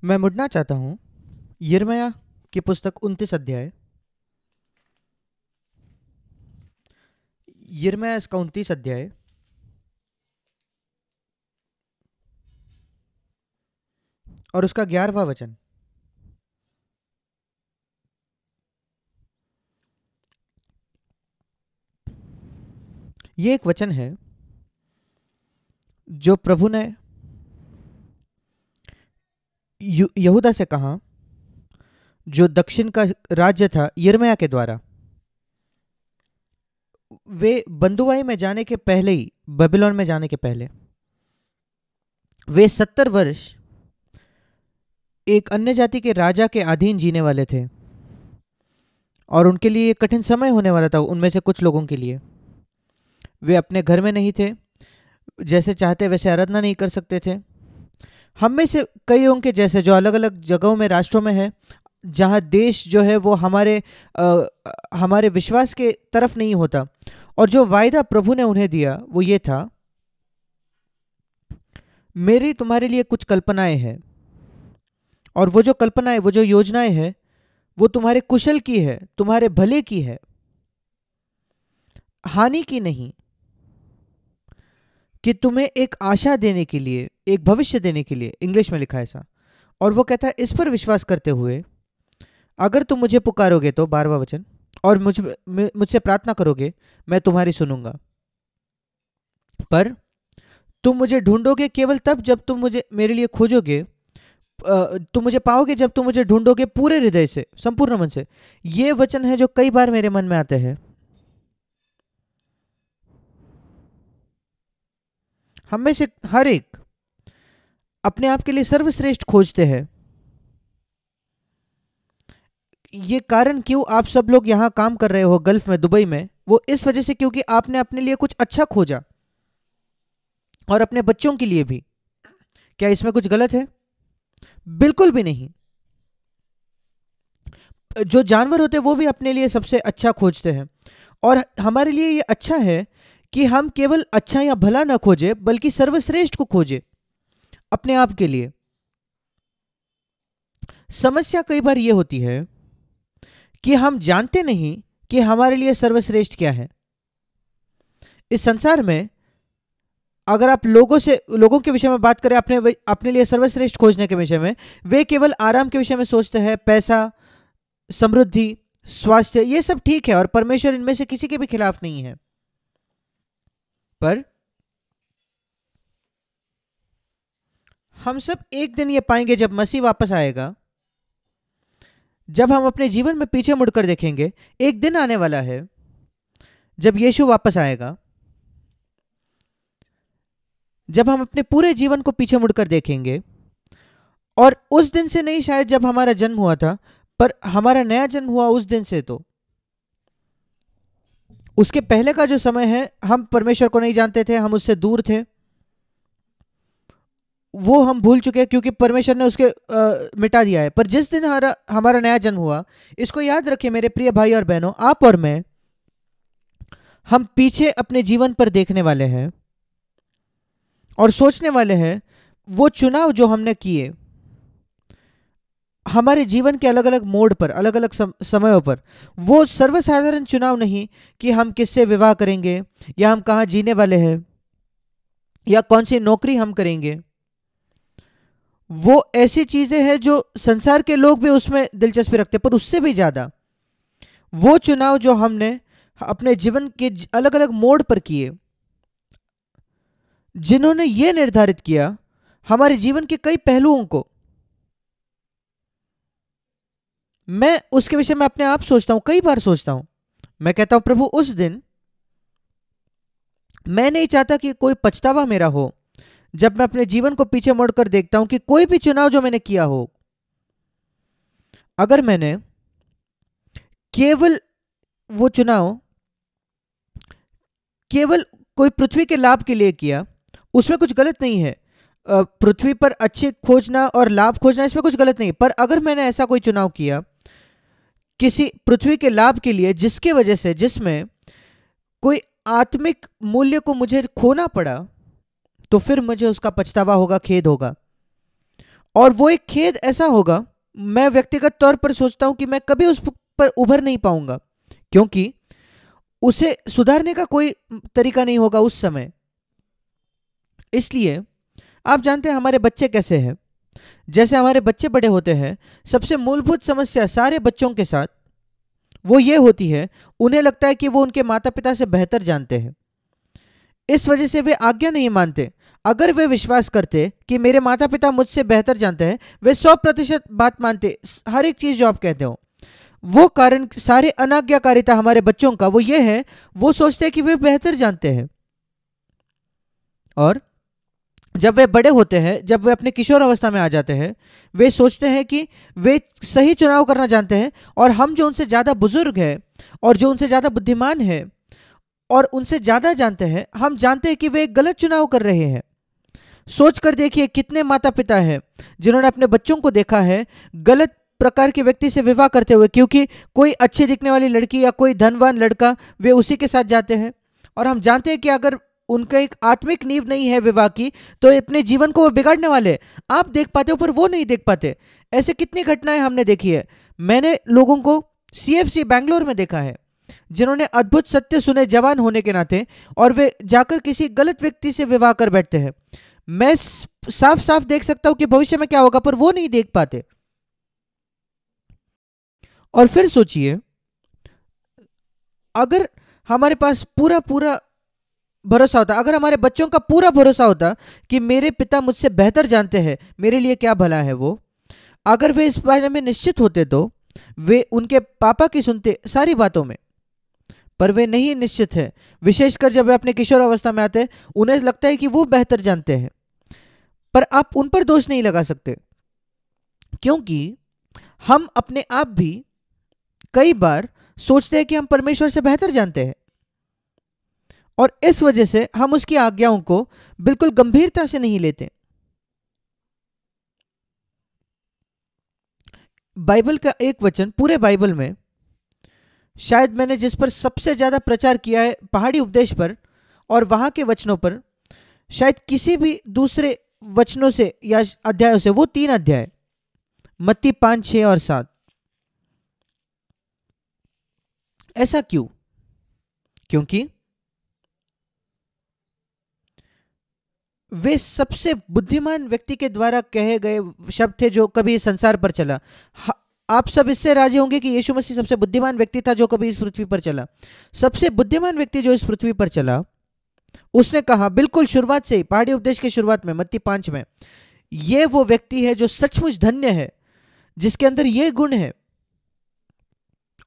मैं मुड़ना चाहता हूँ यिर्मयाह की पुस्तक 29 अध्याय। यिर्मयाह इसका 29 अध्याय और उसका 11वां वचन। ये एक वचन है जो प्रभु ने यहूदा से कहा, जो दक्षिण का राज्य था यिर्मयाह के द्वारा। वे बंदुआई में जाने के पहले ही, बेबीलोन में जाने के पहले, वे 70 वर्ष एक अन्य जाति के राजा के अधीन जीने वाले थे और उनके लिए ये कठिन समय होने वाला था। उनमें से कुछ लोगों के लिए वे अपने घर में नहीं थे, जैसे चाहते वैसे आराधना नहीं कर सकते थे। हम में से कई होंगे जैसे जो अलग अलग जगहों में, राष्ट्रों में है, जहाँ देश जो है वो हमारे विश्वास के तरफ नहीं होता। और जो वायदा प्रभु ने उन्हें दिया वो ये था, मेरी तुम्हारे लिए कुछ कल्पनाएं हैं, और वो जो कल्पनाएं, वो जो योजनाएं हैं, वो तुम्हारे कुशल की है, तुम्हारे भले की है, हानि की नहीं, कि तुम्हें एक आशा देने के लिए, एक भविष्य देने के लिए। इंग्लिश में लिखा है ऐसा। और वो कहता है, इस पर विश्वास करते हुए अगर तुम मुझे पुकारोगे तो, 12वां वचन, और मुझसे प्रार्थना करोगे, मैं तुम्हारी सुनूंगा। पर तुम मुझे ढूंढोगे केवल तब जब तुम मुझे मेरे लिए खोजोगे। तुम मुझे पाओगे जब तुम मुझे ढूंढोगे पूरे हृदय से, संपूर्ण मन से। ये वचन है जो कई बार मेरे मन में आते हैं। हम में से हर एक अपने आप के लिए सर्वश्रेष्ठ खोजते हैं। ये कारण क्यों आप सब लोग यहाँ काम कर रहे हो गल्फ में, दुबई में, वो इस वजह से क्योंकि आपने अपने लिए कुछ अच्छा खोजा, और अपने बच्चों के लिए भी। क्या इसमें कुछ गलत है? बिल्कुल भी नहीं। जो जानवर होते हैं वो भी अपने लिए सबसे अच्छा खोजते हैं, और हमारे लिए ये अच्छा है कि हम केवल अच्छा या भला ना खोजे, बल्कि सर्वश्रेष्ठ को खोजे अपने आप के लिए। समस्या कई बार ये होती है कि हम जानते नहीं कि हमारे लिए सर्वश्रेष्ठ क्या है। इस संसार में अगर आप लोगों के विषय में बात करें, अपने लिए सर्वश्रेष्ठ खोजने के विषय में, वे केवल आराम के विषय में सोचते हैं, पैसा, समृद्धि, स्वास्थ्य, ये सब ठीक है, और परमेश्वर इनमें से किसी के भी खिलाफ नहीं है। पर हम सब एक दिन ये पाएंगे, जब मसीह वापस आएगा, जब हम अपने जीवन में पीछे मुड़कर देखेंगे। एक दिन आने वाला है जब यीशु वापस आएगा, जब हम अपने पूरे जीवन को पीछे मुड़कर देखेंगे। और उस दिन से नहीं शायद जब हमारा जन्म हुआ था, पर हमारा नया जन्म हुआ उस दिन से। तो उसके पहले का जो समय है, हम परमेश्वर को नहीं जानते थे, हम उससे दूर थे, वो हम भूल चुके हैं क्योंकि परमेश्वर ने उसके मिटा दिया है। पर जिस दिन हमारा नया जन्म हुआ, इसको याद रखिए मेरे प्रिय भाई और बहनों, आप और मैं, हम पीछे अपने जीवन पर देखने वाले हैं और सोचने वाले हैं वो चुनाव जो हमने किए हमारे जीवन के अलग अलग मोड़ पर, अलग अलग समयों पर। वो सर्वसाधारण चुनाव नहीं कि हम किससे विवाह करेंगे, या हम कहाँ जीने वाले हैं, या कौन सी नौकरी हम करेंगे। वो ऐसी चीजें हैं जो संसार के लोग भी उसमें दिलचस्पी रखते हैं, पर उससे भी ज्यादा वो चुनाव जो हमने अपने जीवन के अलग अलग मोड़ पर किए, जिन्होंने ये निर्धारित किया हमारे जीवन के कई पहलुओं को। मैं उसके विषय में अपने आप सोचता हूं, कई बार सोचता हूं। मैं कहता हूं, प्रभु, उस दिन मैं नहीं चाहता कि कोई पछतावा मेरा हो जब मैं अपने जीवन को पीछे मुड़कर देखता हूं, कि कोई भी चुनाव जो मैंने किया हो, अगर मैंने केवल वो चुनाव केवल कोई पृथ्वी के लाभ के लिए किया, उसमें कुछ गलत नहीं है। पृथ्वी पर अच्छे खोजना और लाभ खोजना, इसमें कुछ गलत नहीं। पर अगर मैंने ऐसा कोई चुनाव किया किसी पृथ्वी के लाभ के लिए, जिसके वजह से, जिसमें कोई आत्मिक मूल्य को मुझे खोना पड़ा, तो फिर मुझे उसका पछतावा होगा, खेद होगा। और वो एक खेद ऐसा होगा, मैं व्यक्तिगत तौर पर सोचता हूं कि मैं कभी उस पर उभर नहीं पाऊंगा, क्योंकि उसे सुधारने का कोई तरीका नहीं होगा उस समय। इसलिए आप जानते हैं हमारे बच्चे कैसे हैं। जैसे हमारे बच्चे बड़े होते हैं, सबसे मूलभूत समस्या सारे बच्चों के साथ वो ये होती है, उन्हें लगता है कि वो उनके माता पिता से बेहतर जानते हैं। इस वजह से वे आज्ञा नहीं मानते। अगर वे विश्वास करते कि मेरे माता पिता मुझसे बेहतर जानते हैं, वे 100% बात मानते, हर एक चीज जो आप कहते हो। वो कारण सारे अनाज्ञाकारिता हमारे बच्चों का वो ये है, वो सोचते हैं कि वे बेहतर जानते हैं। और जब वे बड़े होते हैं, जब वे अपने किशोर अवस्था में आ जाते हैं, वे सोचते हैं कि वे सही चुनाव करना जानते हैं, और हम जो उनसे ज़्यादा बुजुर्ग हैं और जो उनसे ज़्यादा बुद्धिमान है और उनसे ज़्यादा जानते हैं, हम जानते हैं कि वे गलत चुनाव कर रहे हैं। सोच कर देखिए कितने माता पिता हैं जिन्होंने अपने बच्चों को देखा है गलत प्रकार के व्यक्ति से विवाह करते हुए, क्योंकि कोई अच्छी दिखने वाली लड़की या कोई धनवान लड़का, वे उसी के साथ जाते हैं। और हम जानते हैं कि अगर उनका एक आत्मिक नींव नहीं है विवाह की, तो अपने जीवन को वो बिगाड़ने वाले। आप देख पाते हो पर वो नहीं देख पाते। ऐसे कितनी घटनाएं हमने देखी है। मैंने लोगों को CFC बैंगलोर में देखा है जिन्होंने अद्भुत सत्य सुने जवान होने के नाते, और वे जाकर किसी गलत व्यक्ति से विवाह कर बैठते हैं। मैं साफ साफ देख सकता हूं कि भविष्य में क्या होगा, पर वो नहीं देख पाते। और फिर सोचिए, अगर हमारे पास पूरा पूरा भरोसा होता, अगर हमारे बच्चों का पूरा भरोसा होता कि मेरे पिता मुझसे बेहतर जानते हैं मेरे लिए क्या भला है, वो अगर वे इस बारे में निश्चित होते तो वे उनके पापा की सुनते सारी बातों में। पर वे नहीं निश्चित है, विशेषकर जब वे अपने किशोर अवस्था में आते हैं, उन्हें लगता है कि वो बेहतर जानते हैं। पर आप उन पर दोष नहीं लगा सकते, क्योंकि हम अपने आप भी कई बार सोचते हैं कि हम परमेश्वर से बेहतर जानते हैं, और इस वजह से हम उसकी आज्ञाओं को बिल्कुल गंभीरता से नहीं लेते। बाइबल का एक वचन पूरे बाइबल में, शायद मैंने जिस पर सबसे ज्यादा प्रचार किया है पहाड़ी उपदेश पर और वहां के वचनों पर, शायद किसी भी दूसरे वचनों से या अध्यायों से, वो 3 अध्याय, मत्ती 5, 6 और 7। ऐसा क्यों? क्योंकि वे सबसे बुद्धिमान व्यक्ति के द्वारा कहे गए शब्द थे जो कभी इस संसार पर चला। आप सब इससे राजी होंगे कि यीशु मसीह सबसे बुद्धिमान व्यक्ति था जो कभी इस पृथ्वी पर चला। सबसे बुद्धिमान व्यक्ति जो इस पृथ्वी पर चला, उसने कहा बिल्कुल शुरुआत से ही, पहाड़ी उपदेश के शुरुआत में, मत्ती 5 में, ये वो व्यक्ति है जो सचमुच धन्य है, जिसके अंदर ये गुण है।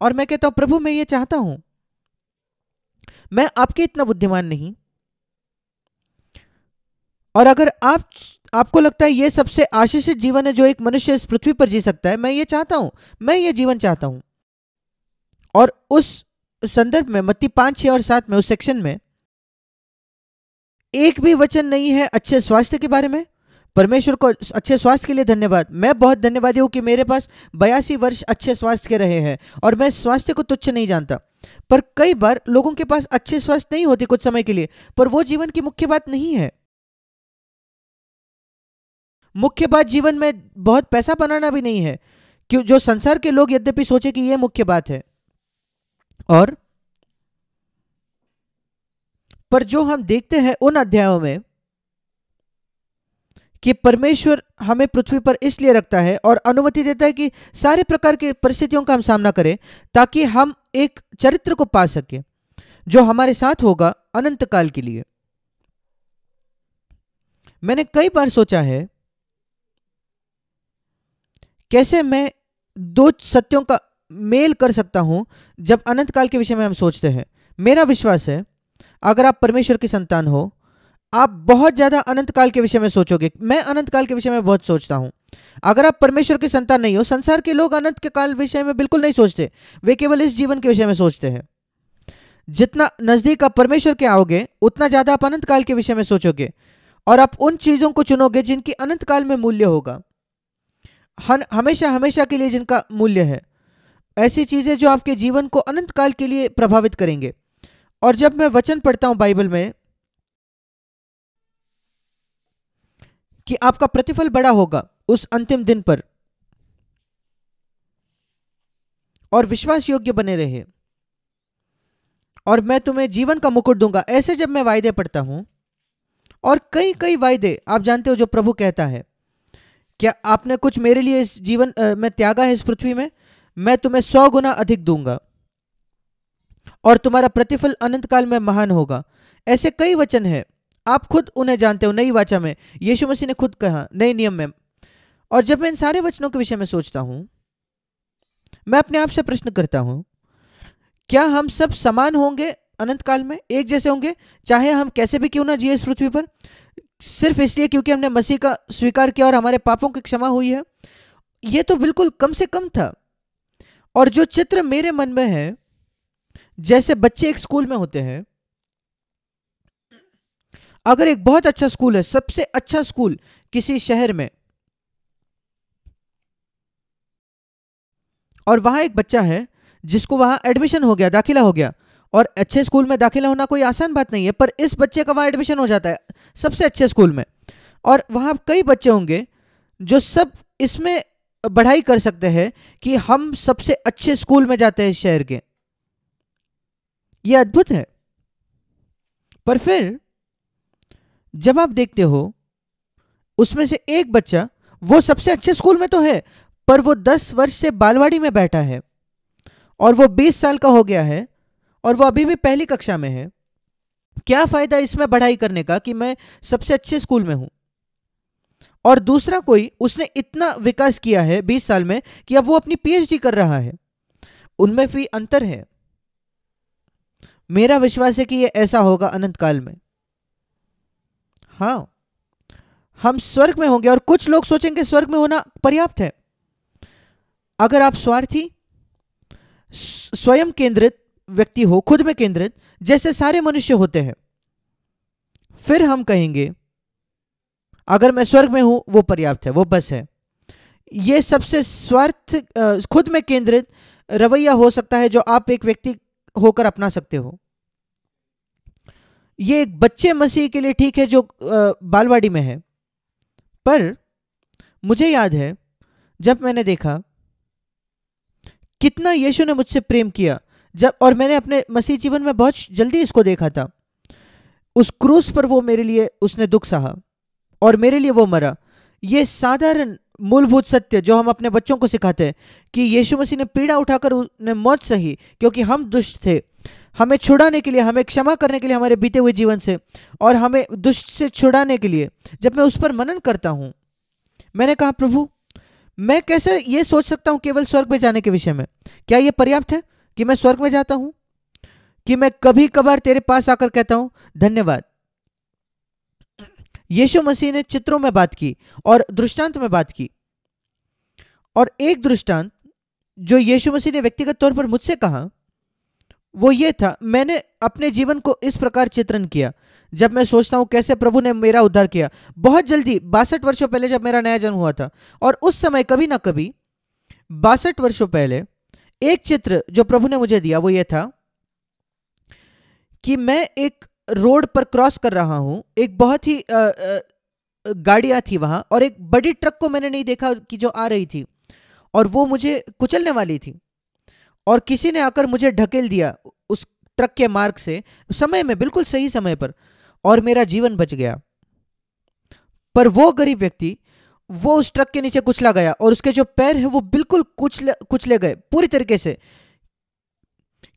और मैं कहता हूं, प्रभु मैं ये चाहता हूं, मैं आपके इतना बुद्धिमान नहीं, और अगर आपको लगता है ये सबसे आशीषित जीवन है जो एक मनुष्य इस पृथ्वी पर जी सकता है, मैं ये चाहता हूं, मैं ये जीवन चाहता हूं। और उस संदर्भ में मत्ती 5, 6 और 7 में, उस सेक्शन में एक भी वचन नहीं है अच्छे स्वास्थ्य के बारे में। परमेश्वर को अच्छे स्वास्थ्य के लिए धन्यवाद। मैं बहुत धन्यवादी हूं कि मेरे पास 82 वर्ष अच्छे स्वास्थ्य के रहे हैं, और मैं स्वास्थ्य को तुच्छ नहीं जानता। पर कई बार लोगों के पास अच्छे स्वास्थ्य नहीं होती कुछ समय के लिए, पर वो जीवन की मुख्य बात नहीं है। मुख्य बात जीवन में बहुत पैसा बनाना भी नहीं है, क्यों, जो संसार के लोग यद्यपि सोचे कि यह मुख्य बात है। और पर जो हम देखते हैं उन अध्यायों में कि परमेश्वर हमें पृथ्वी पर इसलिए रखता है और अनुमति देता है कि सारे प्रकार की परिस्थितियों का हम सामना करें, ताकि हम एक चरित्र को पा सके जो हमारे साथ होगा अनंत काल के लिए। मैंने कई बार सोचा है कैसे मैं 2 सत्यों का मेल कर सकता हूं जब अनंत काल के विषय में हम सोचते हैं। मेरा विश्वास है अगर आप परमेश्वर की संतान हो, आप बहुत ज्यादा अनंत काल के विषय में सोचोगे। मैं अनंत काल के विषय में बहुत सोचता हूं। अगर आप परमेश्वर की संतान नहीं हो, संसार के लोग अनंत के काल विषय में बिल्कुल नहीं सोचते, वे केवल इस जीवन के विषय में सोचते हैं। जितना नजदीक आप परमेश्वर के आओगे, उतना ज्यादा आप अनंत काल के विषय में सोचोगे, और आप उन चीजों को चुनोगे जिनकी अनंत काल में मूल्य होगा, हमेशा हमेशा के लिए जिनका मूल्य है। ऐसी चीजें जो आपके जीवन को अनंत काल के लिए प्रभावित करेंगे। और जब मैं वचन पढ़ता हूं बाइबल में कि आपका प्रतिफल बड़ा होगा, उस अंतिम दिन पर और विश्वास योग्य बने रहे, और मैं तुम्हें जीवन का मुकुट दूंगा। ऐसे जब मैं वायदे पढ़ता हूं, और कई कई वायदे आप जानते हो जो प्रभु कहता है, क्या आपने कुछ मेरे लिए इस जीवन में त्यागा है इस पृथ्वी में, मैं तुम्हें 100 गुना अधिक दूंगा और तुम्हारा प्रतिफल अनंत काल में महान होगा। ऐसे कई वचन हैं, आप खुद उन्हें जानते हो। नई वाचा में यीशु मसीह ने खुद कहा, नए नियम में। और जब मैं इन सारे वचनों के विषय में सोचता हूं, मैं अपने आप से प्रश्न करता हूं, क्या हम सब समान होंगे अनंत काल में, एक जैसे होंगे, चाहे हम कैसे भी क्यों ना जिए इस पृथ्वी पर, सिर्फ इसलिए क्योंकि हमने मसीह का स्वीकार किया और हमारे पापों की क्षमा हुई है? यह तो बिल्कुल कम से कम था। और जो चित्र मेरे मन में है, जैसे बच्चे एक स्कूल में होते हैं, अगर एक बहुत अच्छा स्कूल है, सबसे अच्छा स्कूल किसी शहर में, और वहां एक बच्चा है जिसको वहां एडमिशन हो गया, दाखिला हो गया, और अच्छे स्कूल में दाखिला होना कोई आसान बात नहीं है, पर इस बच्चे का वहां एडमिशन हो जाता है सबसे अच्छे स्कूल में, और वहां कई बच्चे होंगे जो सब इसमें बढ़ाई कर सकते हैं कि हम सबसे अच्छे स्कूल में जाते हैं इस शहर के। यह अद्भुत है। पर फिर जब आप देखते हो, उसमें से एक बच्चा, वो सबसे अच्छे स्कूल में तो है, पर वो 10 वर्ष से बालवाड़ी में बैठा है, और वो 20 साल का हो गया है, और वो अभी भी पहली कक्षा में है। क्या फायदा इसमें बढ़ाई करने का कि मैं सबसे अच्छे स्कूल में हूं? और दूसरा कोई, उसने इतना विकास किया है 20 साल में कि अब वो अपनी पीएचडी कर रहा है। उनमें भी अंतर है। मेरा विश्वास है कि ये ऐसा होगा अनंत काल में। हाँ, हम स्वर्ग में होंगे, और कुछ लोग सोचेंगे स्वर्ग में होना पर्याप्त है। अगर आप स्वार्थी, स्वयं केंद्रित व्यक्ति हो, खुद में केंद्रित, जैसे सारे मनुष्य होते हैं, फिर हम कहेंगे अगर मैं स्वर्ग में हूं वो पर्याप्त है, वो बस है। ये सबसे स्वार्थ, खुद में केंद्रित रवैया हो सकता है जो आप एक व्यक्ति होकर अपना सकते हो। ये एक बच्चे मसीह के लिए ठीक है जो बालवाड़ी में है, पर मुझे याद है जब मैंने देखा कितना यीशु ने मुझसे प्रेम किया, जब, और मैंने अपने मसीह जीवन में बहुत जल्दी इसको देखा था। उस क्रूस पर वो मेरे लिए उसने दुख सहा और मेरे लिए वो मरा। ये साधारण मूलभूत सत्य जो हम अपने बच्चों को सिखाते हैं कि यीशु मसीह ने पीड़ा उठाकर उसने मौत सही, क्योंकि हम दुष्ट थे, हमें छुड़ाने के लिए, हमें क्षमा करने के लिए हमारे बीते हुए जीवन से, और हमें दुष्ट से छुड़ाने के लिए। जब मैं उस पर मनन करता हूं, मैंने कहा प्रभु, मैं कैसे ये सोच सकता हूं केवल स्वर्ग में जाने के विषय में? क्या ये पर्याप्त है कि मैं स्वर्ग में जाता हूं, कि मैं कभी कभार तेरे पास आकर कहता हूं धन्यवाद? यीशु मसीह ने चित्रों में बात की और दृष्टांत में बात की, और एक दृष्टांत जो यीशु मसीह ने व्यक्तिगत तौर पर मुझसे कहा वो ये था। मैंने अपने जीवन को इस प्रकार चित्रण किया, जब मैं सोचता हूं कैसे प्रभु ने मेरा उद्धार किया। बहुत जल्दी 62 वर्षों पहले जब मेरा नया जन्म हुआ था, और उस समय कभी ना कभी 62 वर्षों पहले एक चित्र जो प्रभु ने मुझे दिया वो ये था कि मैं एक रोड पर क्रॉस कर रहा हूं, एक बहुत ही गाड़ियां थी वहां, और एक बड़ी ट्रक को मैंने नहीं देखा कि जो आ रही थी, और वो मुझे कुचलने वाली थी, और किसी ने आकर मुझे ढकेल दिया उस ट्रक के मार्ग से, समय में, बिल्कुल सही समय पर, और मेरा जीवन बच गया। पर वो गरीब व्यक्ति, वो उस ट्रक के नीचे कुचला गया, और उसके जो पैर हैं वो बिल्कुल कुचले गए पूरी तरीके से,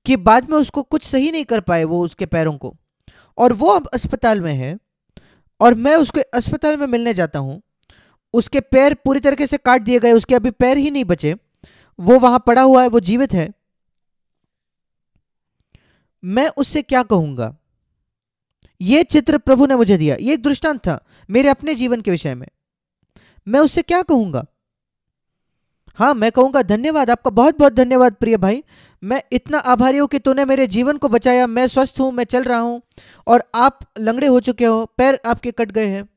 कि बाद में उसको कुछ सही नहीं कर पाए वो उसके पैरों को, और वो अब अस्पताल में है, और मैं उसके अस्पताल में मिलने जाता हूं। उसके पैर पूरी तरीके से काट दिए गए, उसके अभी पैर ही नहीं बचे, वो वहां पड़ा हुआ है, वो जीवित है। मैं उससे क्या कहूंगा? यह चित्र प्रभु ने मुझे दिया, यह एक दृष्टांत था मेरे अपने जीवन के विषय में। मैं उससे क्या कहूंगा? हाँ, मैं कहूंगा धन्यवाद, आपका बहुत बहुत धन्यवाद प्रिय भाई, मैं इतना आभारी हूं कि तूने मेरे जीवन को बचाया, मैं स्वस्थ हूं, मैं चल रहा हूं, और आप लंगड़े हो चुके हो, पैर आपके कट गए हैं।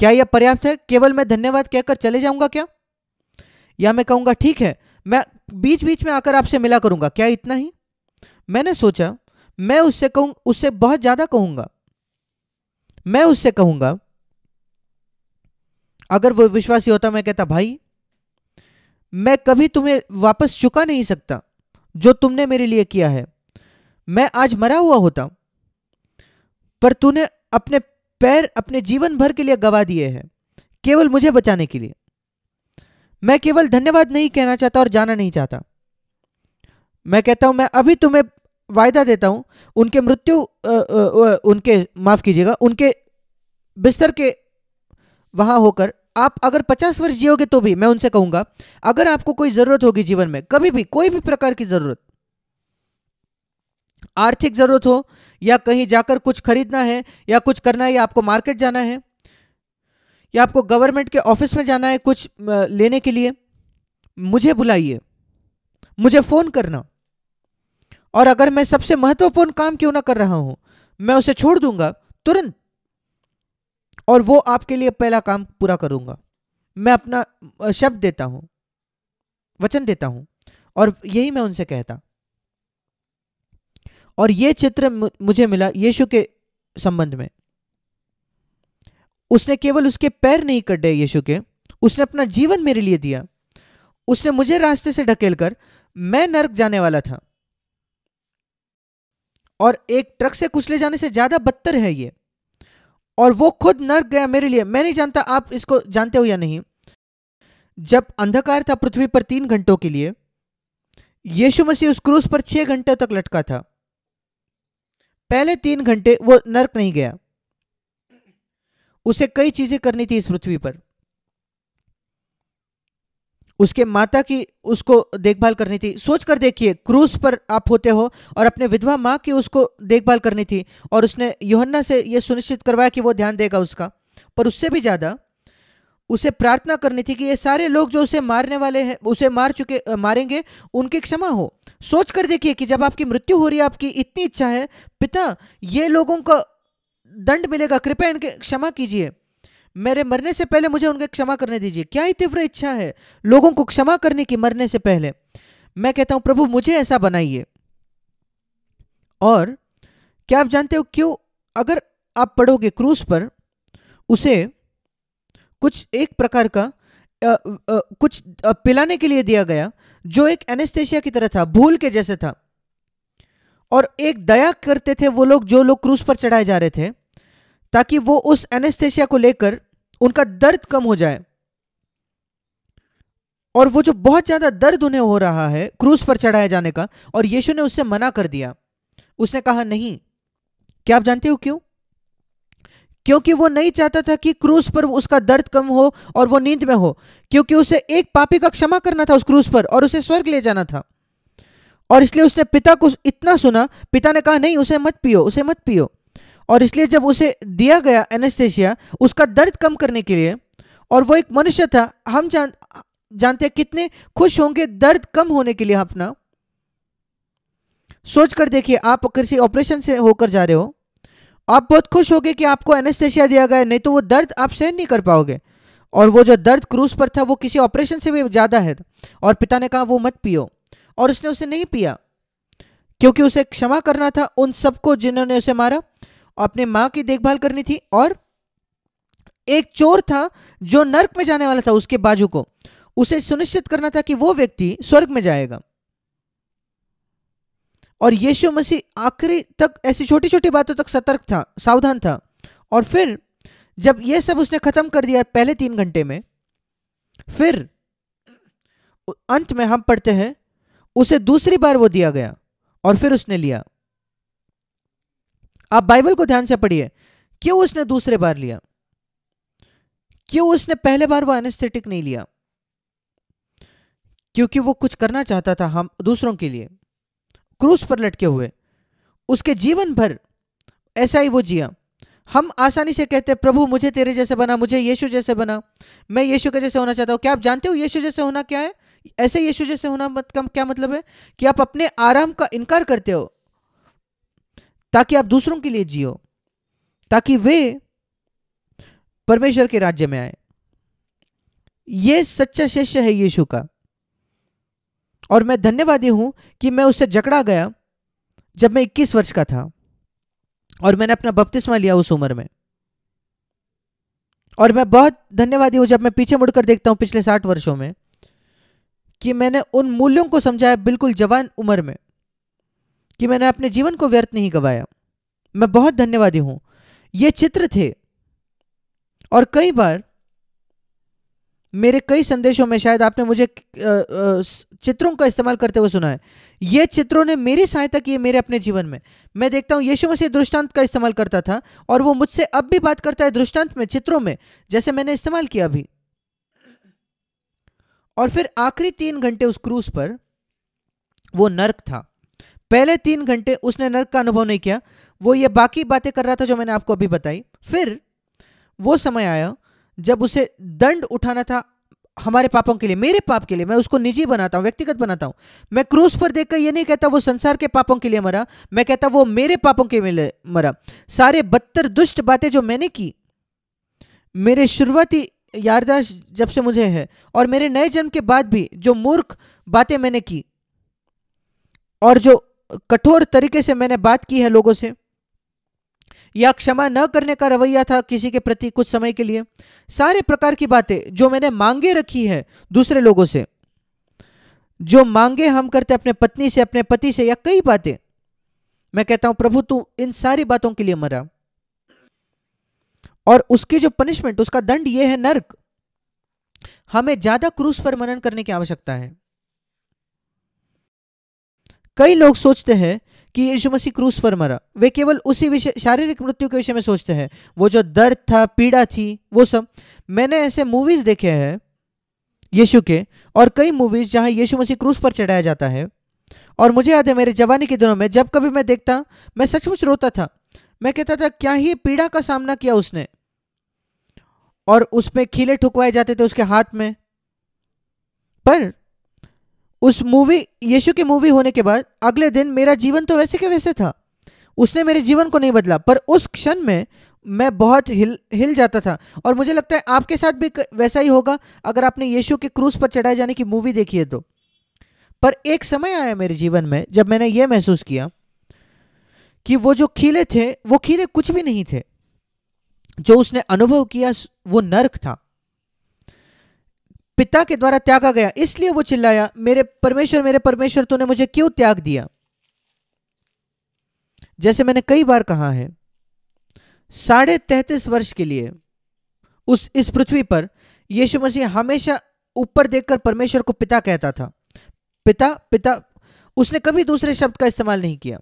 क्या यह पर्याप्त है? केवल मैं धन्यवाद कहकर चले जाऊंगा क्या? या मैं कहूंगा ठीक है, मैं बीच बीच में आकर आपसे मिला करूंगा, क्या इतना ही? मैंने सोचा मैं उससे कहूं, उससे बहुत ज्यादा कहूंगा। मैं उससे कहूंगा अगर वो विश्वासी होता, मैं कहता भाई मैं कभी तुम्हें वापस चुका नहीं सकता जो तुमने मेरे लिए किया है। मैं आज मरा हुआ होता, पर तूने अपने पैर अपने जीवन भर के लिए गवा दिए हैं केवल मुझे बचाने के लिए। मैं केवल धन्यवाद नहीं कहना चाहता और जाना नहीं चाहता। मैं कहता हूं मैं अभी तुम्हें वायदा देता हूं, उनके मृत्यु उनके माफ कीजिएगा उनके बिस्तर के वहां होकर आप अगर 50 वर्ष जियोगे तो भी मैं उनसे कहूंगा, अगर आपको कोई जरूरत होगी जीवन में, कभी भी कोई भी प्रकार की जरूरत, आर्थिक जरूरत हो या कहीं जाकर कुछ खरीदना है या कुछ करना है या आपको मार्केट जाना है या आपको गवर्नमेंट के ऑफिस में जाना है कुछ लेने के लिए, मुझे बुलाइए, मुझे फोन करना। और अगर मैं सबसे महत्वपूर्ण काम क्यों ना कर रहा हूं, मैं उसे छोड़ दूंगा तुरंत और वो आपके लिए पहला काम पूरा करूंगा। मैं अपना शब्द देता हूं, वचन देता हूं। और यही मैं उनसे कहता। और ये चित्र मुझे मिला यीशु के संबंध में। उसने केवल उसके पैर नहीं कटे यीशु के, उसने अपना जीवन मेरे लिए दिया। उसने मुझे रास्ते से ढकेलकर, मैं नरक जाने वाला था और एक ट्रक से कुचले जाने से ज्यादा बदतर है ये, और वो खुद नरक गया मेरे लिए। मैं नहीं जानता आप इसको जानते हो या नहीं। जब अंधकार था पृथ्वी पर 3 घंटों के लिए, यीशु मसीह उस क्रूस पर 6 घंटे तक लटका था। पहले 3 घंटे वो नरक नहीं गया। उसे कई चीजें करनी थी इस पृथ्वी पर। उसके माता की उसको देखभाल करनी थी। सोच कर देखिए, क्रूस पर आप होते हो और अपने विधवा माँ की उसको देखभाल करनी थी, और उसने यूहन्ना से यह सुनिश्चित करवाया कि वो ध्यान देगा उसका। पर उससे भी ज्यादा उसे प्रार्थना करनी थी कि ये सारे लोग जो उसे मारने वाले हैं, उसे मारेंगे, उनकी क्षमा हो। सोच कर देखिए कि जब आपकी मृत्यु हो रही है, आपकी इतनी इच्छा है, पिता ये लोगों को दंड मिलेगा, कृपया इनके क्षमा कीजिए, मेरे मरने से पहले मुझे उनके क्षमा करने दीजिए। क्या ही तीव्र इच्छा है लोगों को क्षमा करने की मरने से पहले। मैं कहता हूं प्रभु मुझे ऐसा बनाइए। और क्या आप जानते हो क्यों? अगर आप पढ़ोगे क्रूस पर उसे कुछ एक प्रकार का कुछ पिलाने के लिए दिया गया जो एक एनेस्थेसिया की तरह था, भूल के जैसे था। और एक दया करते थे वो लोग जो लोग क्रूस पर चढ़ाए जा रहे थे, ताकि वो उस एनेस्थेसिया को लेकर उनका दर्द कम हो जाए। और वो जो बहुत ज्यादा दर्द उन्हें हो रहा है क्रूस पर चढ़ाए जाने का, और यीशु ने उससे मना कर दिया। उसने कहा नहीं। क्या आप जानते हो क्यों? क्योंकि वो नहीं चाहता था कि क्रूस पर उसका दर्द कम हो और वो नींद में हो, क्योंकि उसे एक पापी का क्षमा करना था उस क्रूस पर और उसे स्वर्ग ले जाना था। और इसलिए उसने पिता को इतना सुना, पिता ने कहा नहीं उसे मत पियो, उसे मत पियो। और इसलिए जब उसे दिया गया एनेस्थेसिया उसका दर्द कम करने के लिए, और वो एक मनुष्य था, हम जानते हैं कितने खुश होंगे दर्द कम होने के लिए। अपना सोच कर देखिए, आप किसी ऑपरेशन से होकर जा रहे हो, आप बहुत खुश होगे कि आपको एनेस्थेसिया दिया गया, नहीं तो वो दर्द आप सहन नहीं कर पाओगे। और वो जो दर्द क्रूस पर था वो किसी ऑपरेशन से भी ज्यादा है। और पिता ने कहा वो मत पियो, और उसने उसे नहीं पिया, क्योंकि उसे क्षमा करना था उन सबको जिन्होंने उसे मारा, अपने माँ की देखभाल करनी थी। और एक चोर था जो नरक में जाने वाला था, उसके बाजू को उसे सुनिश्चित करना था कि वो व्यक्ति स्वर्ग में जाएगा। और यीशु मसीह आखिरी तक ऐसी छोटी छोटी बातों तक सतर्क था, सावधान था। और फिर जब ये सब उसने खत्म कर दिया पहले 3 घंटे में, फिर अंत में हम पढ़ते हैं उसे दूसरी बार वो दिया गया और फिर उसने लिया। आप बाइबल को ध्यान से पढ़िए, क्यों उसने दूसरे बार लिया, क्यों उसने पहले बार वो एनेस्थेटिक नहीं लिया? क्योंकि वो कुछ करना चाहता था हम दूसरों के लिए। क्रूस पर लटके हुए उसके जीवन भर ऐसा ही वो जिया। हम आसानी से कहते हैं प्रभु मुझे तेरे जैसे बना, मुझे यीशु जैसे बना, मैं यीशु के जैसे होना चाहता हूं। क्या आप जानते हो यीशु जैसे होना क्या है? ऐसे यीशु जैसे होना क्या मतलब है? कि आप अपने आराम का इनकार करते हो ताकि आप दूसरों के लिए जियो, ताकि वे परमेश्वर के राज्य में आए। ये सच्चा शिष्य है यीशु का। और मैं धन्यवादी हूं कि मैं उससे जकड़ा गया जब मैं 21 वर्ष का था और मैंने अपना बपतिस्मा लिया उस उम्र में। और मैं बहुत धन्यवादी हूं जब मैं पीछे मुड़कर देखता हूं पिछले 60 वर्षों में कि मैंने उन मूल्यों को समझा है बिल्कुल जवान उम्र में, कि मैंने अपने जीवन को व्यर्थ नहीं गवाया। मैं बहुत धन्यवादी हूं। ये चित्र थे, और कई बार मेरे कई संदेशों में शायद आपने मुझे चित्रों का इस्तेमाल करते हुए सुना है। ये चित्रों ने मेरी सहायता की है मेरे अपने जीवन में। मैं देखता हूं यीशु मसीह दृष्टांत का इस्तेमाल करता था, और वो मुझसे अब भी बात करता है दृष्टांत में, चित्रों में, जैसे मैंने इस्तेमाल किया अभी। और फिर आखिरी 3 घंटे उस क्रूज पर वो नर्क था। पहले 3 घंटे उसने नर्क का अनुभव नहीं किया, वो ये बाकी बातें कर रहा था जो मैंने आपको अभी बताई। फिर वो समय आया जब उसे दंड उठाना था हमारे पापों के लिए, मेरे पाप के लिए। मैं उसको निजी बनाता हूं, व्यक्तिगत बनाता हूं। मैं क्रूस पर देखकर ये नहीं कहता वो संसार के पापों के लिए मरा, मैं कहता वो मेरे पापों के लिए मरा। सारे बदतर दुष्ट बातें जो मैंने की, मेरे शुरुआती याददाश्त जब से मुझे है, और मेरे नए जन्म के बाद भी जो मूर्ख बातें मैंने की, और जो कठोर तरीके से मैंने बात की है लोगों से, या क्षमा न करने का रवैया था किसी के प्रति कुछ समय के लिए, सारे प्रकार की बातें जो मैंने मांगे रखी है दूसरे लोगों से, जो मांगे हम करते अपने पत्नी से, अपने पति से, या कई बातें, मैं कहता हूं प्रभु तू इन सारी बातों के लिए मरा, और उसकी जो पनिशमेंट, उसका दंड ये है नर्क। हमें ज्यादा क्रूस पर मनन करने की आवश्यकता है। कई लोग सोचते हैं कि यीशु मसीह क्रूस पर मरा, वे केवल उसी विषय, शारीरिक मृत्यु के विषय में सोचते हैं, वो जो दर्द था, पीड़ा थी, वो सब। मैंने ऐसे मूवीज देखे हैं यीशु के, और कई मूवीज जहां यीशु मसीह क्रूस पर चढ़ाया जाता है, और मुझे याद है मेरे जवानी के दिनों में जब कभी मैं देखता, मैं सचमुच रोता था। मैं कहता था क्या ही पीड़ा का सामना किया उसने, और उसमें खीले ठुकवाए जाते थे उसके हाथ में। पर उस मूवी, यीशु की मूवी होने के बाद अगले दिन मेरा जीवन तो वैसे के वैसे था, उसने मेरे जीवन को नहीं बदला, पर उस क्षण में मैं बहुत हिल जाता था। और मुझे लगता है आपके साथ भी वैसा ही होगा अगर आपने यीशु के क्रूस पर चढ़ाए जाने की मूवी देखी है तो। पर एक समय आया मेरे जीवन में जब मैंने यह महसूस किया कि वो जो खीले थे, वो खीले कुछ भी नहीं थे। जो उसने अनुभव किया वो नर्क था, पिता के द्वारा त्यागा गया। इसलिए वो चिल्लाया, मेरे परमेश्वर तूने मुझे क्यों त्याग दिया। जैसे मैंने कई बार कहा है, 33.5 वर्ष के लिए इस पृथ्वी पर यीशु मसीह हमेशा ऊपर देखकर परमेश्वर को पिता कहता था। पिता पिता, उसने कभी दूसरे शब्द का इस्तेमाल नहीं किया,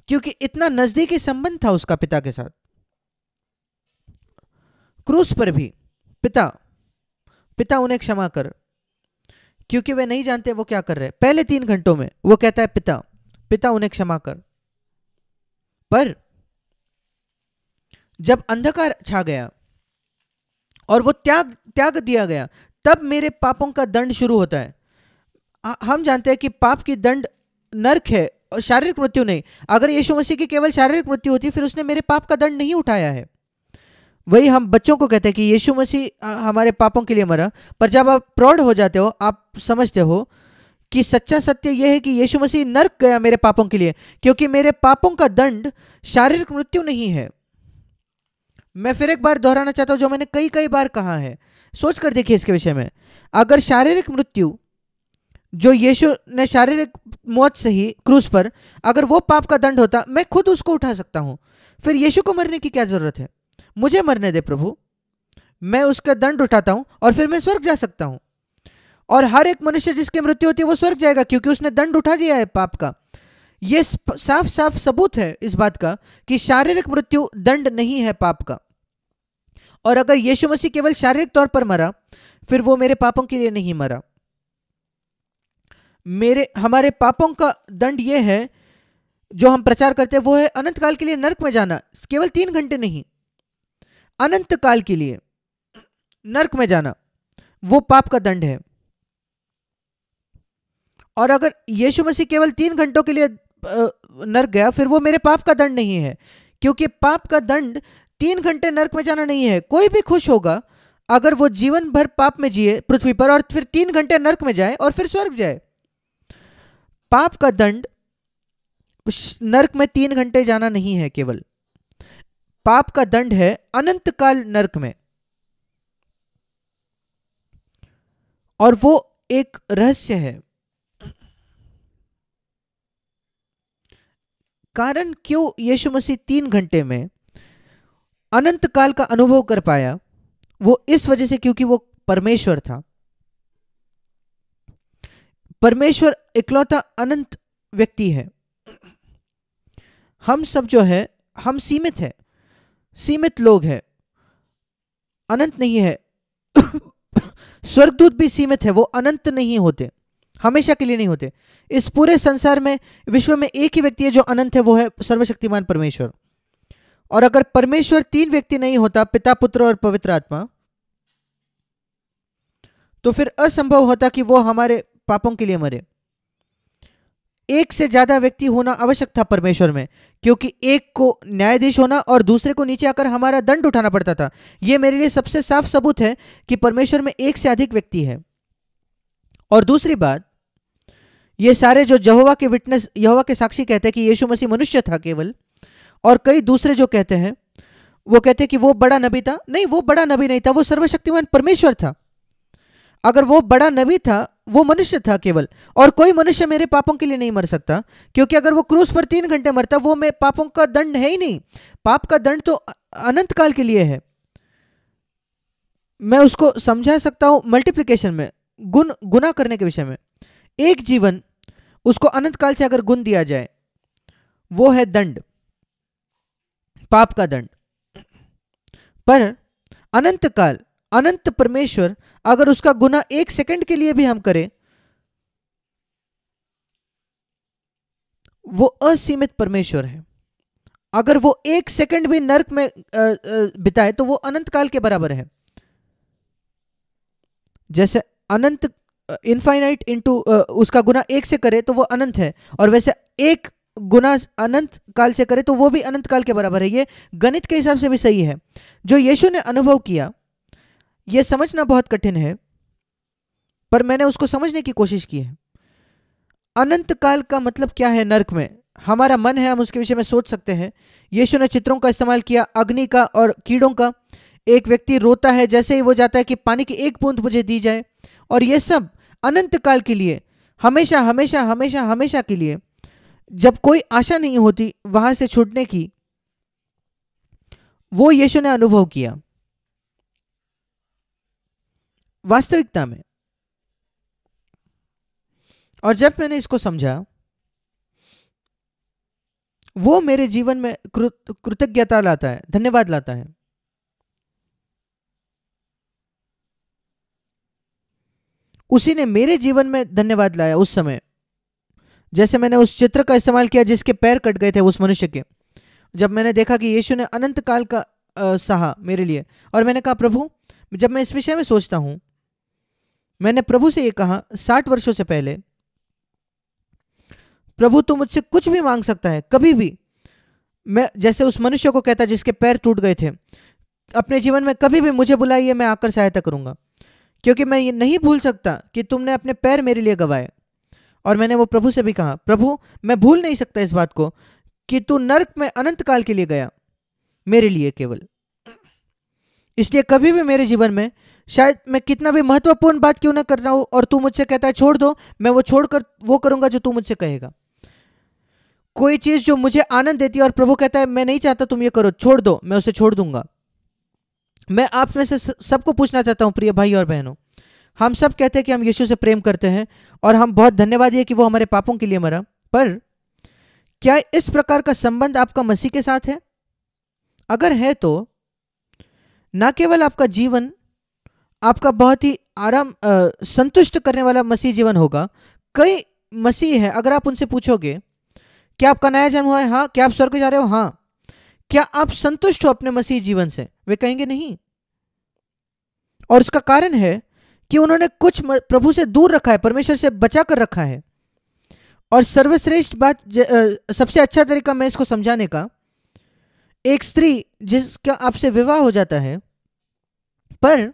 क्योंकि इतना नजदीकी संबंध था उसका पिता के साथ। क्रूस पर भी पिता पिता उन्हें क्षमा कर, क्योंकि वे नहीं जानते वो क्या कर रहे। पहले 3 घंटों में वो कहता है पिता पिता उन्हें क्षमा कर। पर जब अंधकार छा गया और वो त्याग दिया गया, तब मेरे पापों का दंड शुरू होता है। हम जानते हैं कि पाप की दंड नर्क है और शारीरिक मृत्यु नहीं। अगर यीशु मसीह की केवल शारीरिक मृत्यु होती फिर उसने मेरे पाप का दंड नहीं उठाया है। वही हम बच्चों को कहते हैं कि यीशु मसीह हमारे पापों के लिए मरा, पर जब आप प्रौढ़ हो जाते हो आप समझते हो कि सच्चा सत्य यह है कि यीशु मसीह नर्क गया मेरे पापों के लिए, क्योंकि मेरे पापों का दंड शारीरिक मृत्यु नहीं है। मैं फिर एक बार दोहराना चाहता हूं जो मैंने कई कई बार कहा है, सोच कर देखिए इसके विषय में। अगर शारीरिक मृत्यु जो यीशु ने शारीरिक मौत से ही क्रूस पर, अगर वो पाप का दंड होता, मैं खुद उसको उठा सकता हूं, फिर यीशु को मरने की क्या जरूरत है। मुझे मरने दे प्रभु, मैं उसका दंड उठाता हूं और फिर मैं स्वर्ग जा सकता हूं। और हर एक मनुष्य जिसकी मृत्यु होती है वो स्वर्ग जाएगा, क्योंकि उसने दंड उठा दिया है पाप का। यह साफ साफ सबूत है इस बात का कि शारीरिक मृत्यु दंड नहीं है पाप का। और अगर यीशु मसीह केवल शारीरिक तौर पर मरा, फिर वो मेरे पापों के लिए नहीं मरा। हमारे पापों का दंड ये है जो हम प्रचार करते हैं, वो है अनंत काल के लिए नरक में जाना। केवल 3 घंटे नहीं, अनंत काल के लिए नरक में जाना, वो पाप का दंड है। और अगर यीशु मसीह केवल 3 घंटों के लिए नरक गया, फिर वो मेरे पाप का दंड नहीं है, क्योंकि पाप का दंड 3 घंटे नरक में जाना नहीं है। कोई भी खुश होगा अगर वो जीवन भर पाप में जिए पृथ्वी पर और फिर 3 घंटे नरक में जाए और फिर स्वर्ग जाए। पाप का दंड नरक में 3 घंटे जाना नहीं है केवल। पाप का दंड है अनंत काल नरक में। और वो एक रहस्य है। कारण क्यों यीशु मसीह 3 घंटे में अनंत काल का अनुभव कर पाया, वो इस वजह से क्योंकि वो परमेश्वर था। परमेश्वर इकलौता अनंत व्यक्ति है। हम सब जो है, हम सीमित है, सीमित लोग हैं, अनंत नहीं है। स्वर्गदूत भी सीमित है, वो अनंत नहीं होते, हमेशा के लिए नहीं होते। इस पूरे संसार में, विश्व में एक ही व्यक्ति है जो अनंत है, वो है सर्वशक्तिमान परमेश्वर। और अगर परमेश्वर 3 व्यक्ति नहीं होता, पिता, पुत्र और पवित्र आत्मा, तो फिर असंभव होता कि वो हमारे पापों के लिए मरे। एक से ज्यादा व्यक्ति होना आवश्यक था परमेश्वर में, क्योंकि एक को न्यायाधीश होना और दूसरे को नीचे आकर हमारा दंड उठाना पड़ता था। यह मेरे लिए सबसे साफ सबूत है कि परमेश्वर में एक से अधिक व्यक्ति है। और दूसरी बात, ये सारे जो यहोवा के विटनेस, यहोवा के साक्षी कहते हैं कि यीशु मसीह मनुष्य था केवल, और कई दूसरे जो कहते हैं, वो कहते हैं कि वो बड़ा नबी था। नहीं, वो बड़ा नबी नहीं था, वो सर्वशक्तिमान परमेश्वर था। अगर वो बड़ा नबी था, वो मनुष्य था केवल, और कोई मनुष्य मेरे पापों के लिए नहीं मर सकता, क्योंकि अगर वो क्रूस पर 3 घंटे मरता, वो मैं पापों का दंड है ही नहीं। पाप का दंड तो अनंत काल के लिए है। मैं उसको समझा सकता हूं मल्टीप्लिकेशन में, गुना करने के विषय में। एक जीवन, उसको अनंत काल से अगर गुण दिया जाए, वो है दंड, पाप का दंड। पर अनंत काल, अनंत परमेश्वर, अगर उसका गुना 1 सेकंड के लिए भी हम करें, वो असीमित परमेश्वर है। अगर वो 1 सेकंड भी नरक में बिताए, तो वो अनंत काल के बराबर है। जैसे अनंत, इनफाइनाइट इंटू उसका गुना 1 से करे तो वो अनंत है, और वैसे 1 गुना अनंत काल से करे तो वो भी अनंत काल के बराबर है। ये गणित के हिसाब से भी सही है। जो यीशु ने अनुभव किया, ये समझना बहुत कठिन है, पर मैंने उसको समझने की कोशिश की है। अनंत काल का मतलब क्या है नरक में? हमारा मन है, हम उसके विषय में सोच सकते हैं। यीशु ने चित्रों का इस्तेमाल किया, अग्नि का और कीड़ों का। एक व्यक्ति रोता है जैसे ही वो जाता है कि पानी की एक बूंद मुझे दी जाए, और ये सब अनंत काल के लिए, हमेशा हमेशा हमेशा हमेशा के लिए, जब कोई आशा नहीं होती वहां से छूटने की, वो यीशु ने अनुभव किया वास्तविकता में। और जब मैंने इसको समझा, वो मेरे जीवन में कृतज्ञता लाता है, धन्यवाद लाता है। उसी ने मेरे जीवन में धन्यवाद लाया उस समय। जैसे मैंने उस चित्र का इस्तेमाल किया जिसके पैर कट गए थे उस मनुष्य के, जब मैंने देखा कि यीशु ने अनंत काल का सहा मेरे लिए, और मैंने कहा प्रभु, जब मैं इस विषय में सोचता हूं, मैंने प्रभु से ये कहा 60 वर्षों से पहले, प्रभु तू मुझसे कुछ भी मांग सकता है, कभी भी। मैं जैसे उस मनुष्य को कहता जिसके पैर टूट गए थे, अपने जीवन में कभी भी मुझे बुलाइए, मैं आकर सहायता करूंगा, क्योंकि मैं ये नहीं भूल सकता कि तुमने अपने पैर मेरे लिए गवाए। और मैंने वो प्रभु से भी कहा, प्रभु मैं भूल नहीं सकता इस बात को कि तू नरक में अनंत काल के लिए गया मेरे लिए केवल। इसलिए कभी भी मेरे जीवन में, शायद मैं कितना भी महत्वपूर्ण बात क्यों ना कर रहा हूं, और तू मुझसे कहता है छोड़ दो, मैं वो छोड़कर वो करूंगा जो तू मुझसे कहेगा। कोई चीज जो मुझे आनंद देती है और प्रभु कहता है मैं नहीं चाहता तुम ये करो, छोड़ दो, मैं उसे छोड़ दूंगा। मैं आप में से सबको पूछना चाहता हूं, प्रिय भाई और बहनों, हम सब कहते हैं कि हम यीशु से प्रेम करते हैं, और हम बहुत धन्यवादी है कि वो हमारे पापों के लिए मरा, पर क्या इस प्रकार का संबंध आपका मसीह के साथ है? अगर है तो ना केवल आपका जीवन आपका बहुत ही संतुष्ट करने वाला मसीह जीवन होगा। कई मसीह है, अगर आप उनसे पूछोगे क्या आपका नया जन्म हुआ है? हाँ। क्या आप स्वर्ग जा रहे हो? हाँ। क्या आप संतुष्ट हो अपने मसीह जीवन से? वे कहेंगे नहीं। और इसका कारण है कि उन्होंने कुछ प्रभु से दूर रखा है, परमेश्वर से बचा कर रखा है। और सर्वश्रेष्ठ बात, सबसे अच्छा तरीका मैं इसको समझाने का, एक स्त्री जिसका आपसे विवाह हो जाता है, पर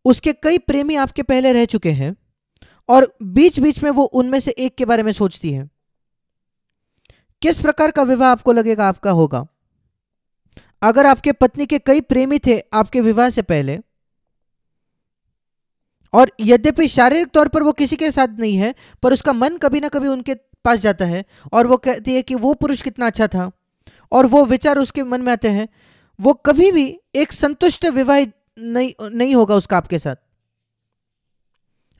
उसके कई प्रेमी आपके पहले रह चुके हैं, और बीच बीच में वो उनमें से एक के बारे में सोचती है, किस प्रकार का विवाह आपको लगेगा आपका होगा? अगर आपके पत्नी के कई प्रेमी थे आपके विवाह से पहले, और यद्यपि शारीरिक तौर पर वो किसी के साथ नहीं है, पर उसका मन कभी ना कभी उनके पास जाता है और वो कहती है कि वो पुरुष कितना अच्छा था, और वो विचार उसके मन में आते हैं, वो कभी भी एक संतुष्ट विवाह नहीं होगा उसका आपके साथ।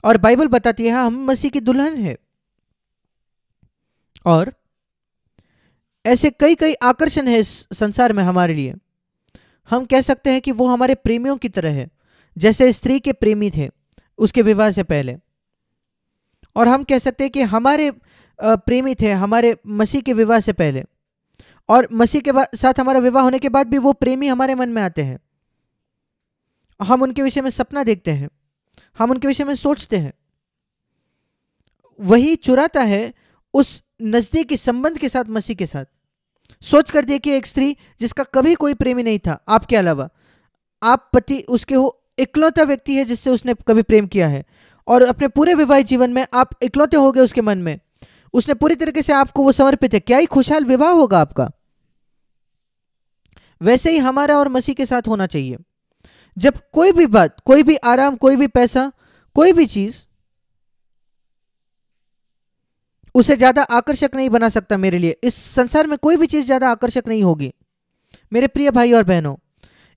और बाइबल बताती है हम मसीह की दुल्हन है, और ऐसे कई कई आकर्षण है इस संसार में हमारे लिए। हम कह सकते हैं कि वो हमारे प्रेमियों की तरह है, जैसे स्त्री के प्रेमी थे उसके विवाह से पहले। और हम कह सकते हैं कि हमारे प्रेमी थे हमारे मसीह के विवाह से पहले, और मसीह के साथ हमारा विवाह होने के बाद भी वो प्रेमी हमारे मन में आते हैं। हम उनके विषय में सपना देखते हैं, हम उनके विषय में सोचते हैं। वही चुराता है उस नजदीकी संबंध के साथ मसीह के साथ। सोच कर देखिए, एक स्त्री जिसका कभी कोई प्रेमी नहीं था आपके अलावा, आप पति उसके हो इकलौता व्यक्ति है जिससे उसने कभी प्रेम किया है, और अपने पूरे वैवाहिक जीवन में आप इकलौते हो गए उसके मन में, उसने पूरी तरीके से आपको वो समर्पित है। क्या ही खुशहाल विवाह होगा आपका। वैसे ही हमारा और मसीह के साथ होना चाहिए। जब कोई भी बात, कोई भी आराम, कोई भी पैसा, कोई भी चीज उसे ज्यादा आकर्षक नहीं बना सकता मेरे लिए। इस संसार में कोई भी चीज ज्यादा आकर्षक नहीं होगी। मेरे प्रिय भाई और बहनों,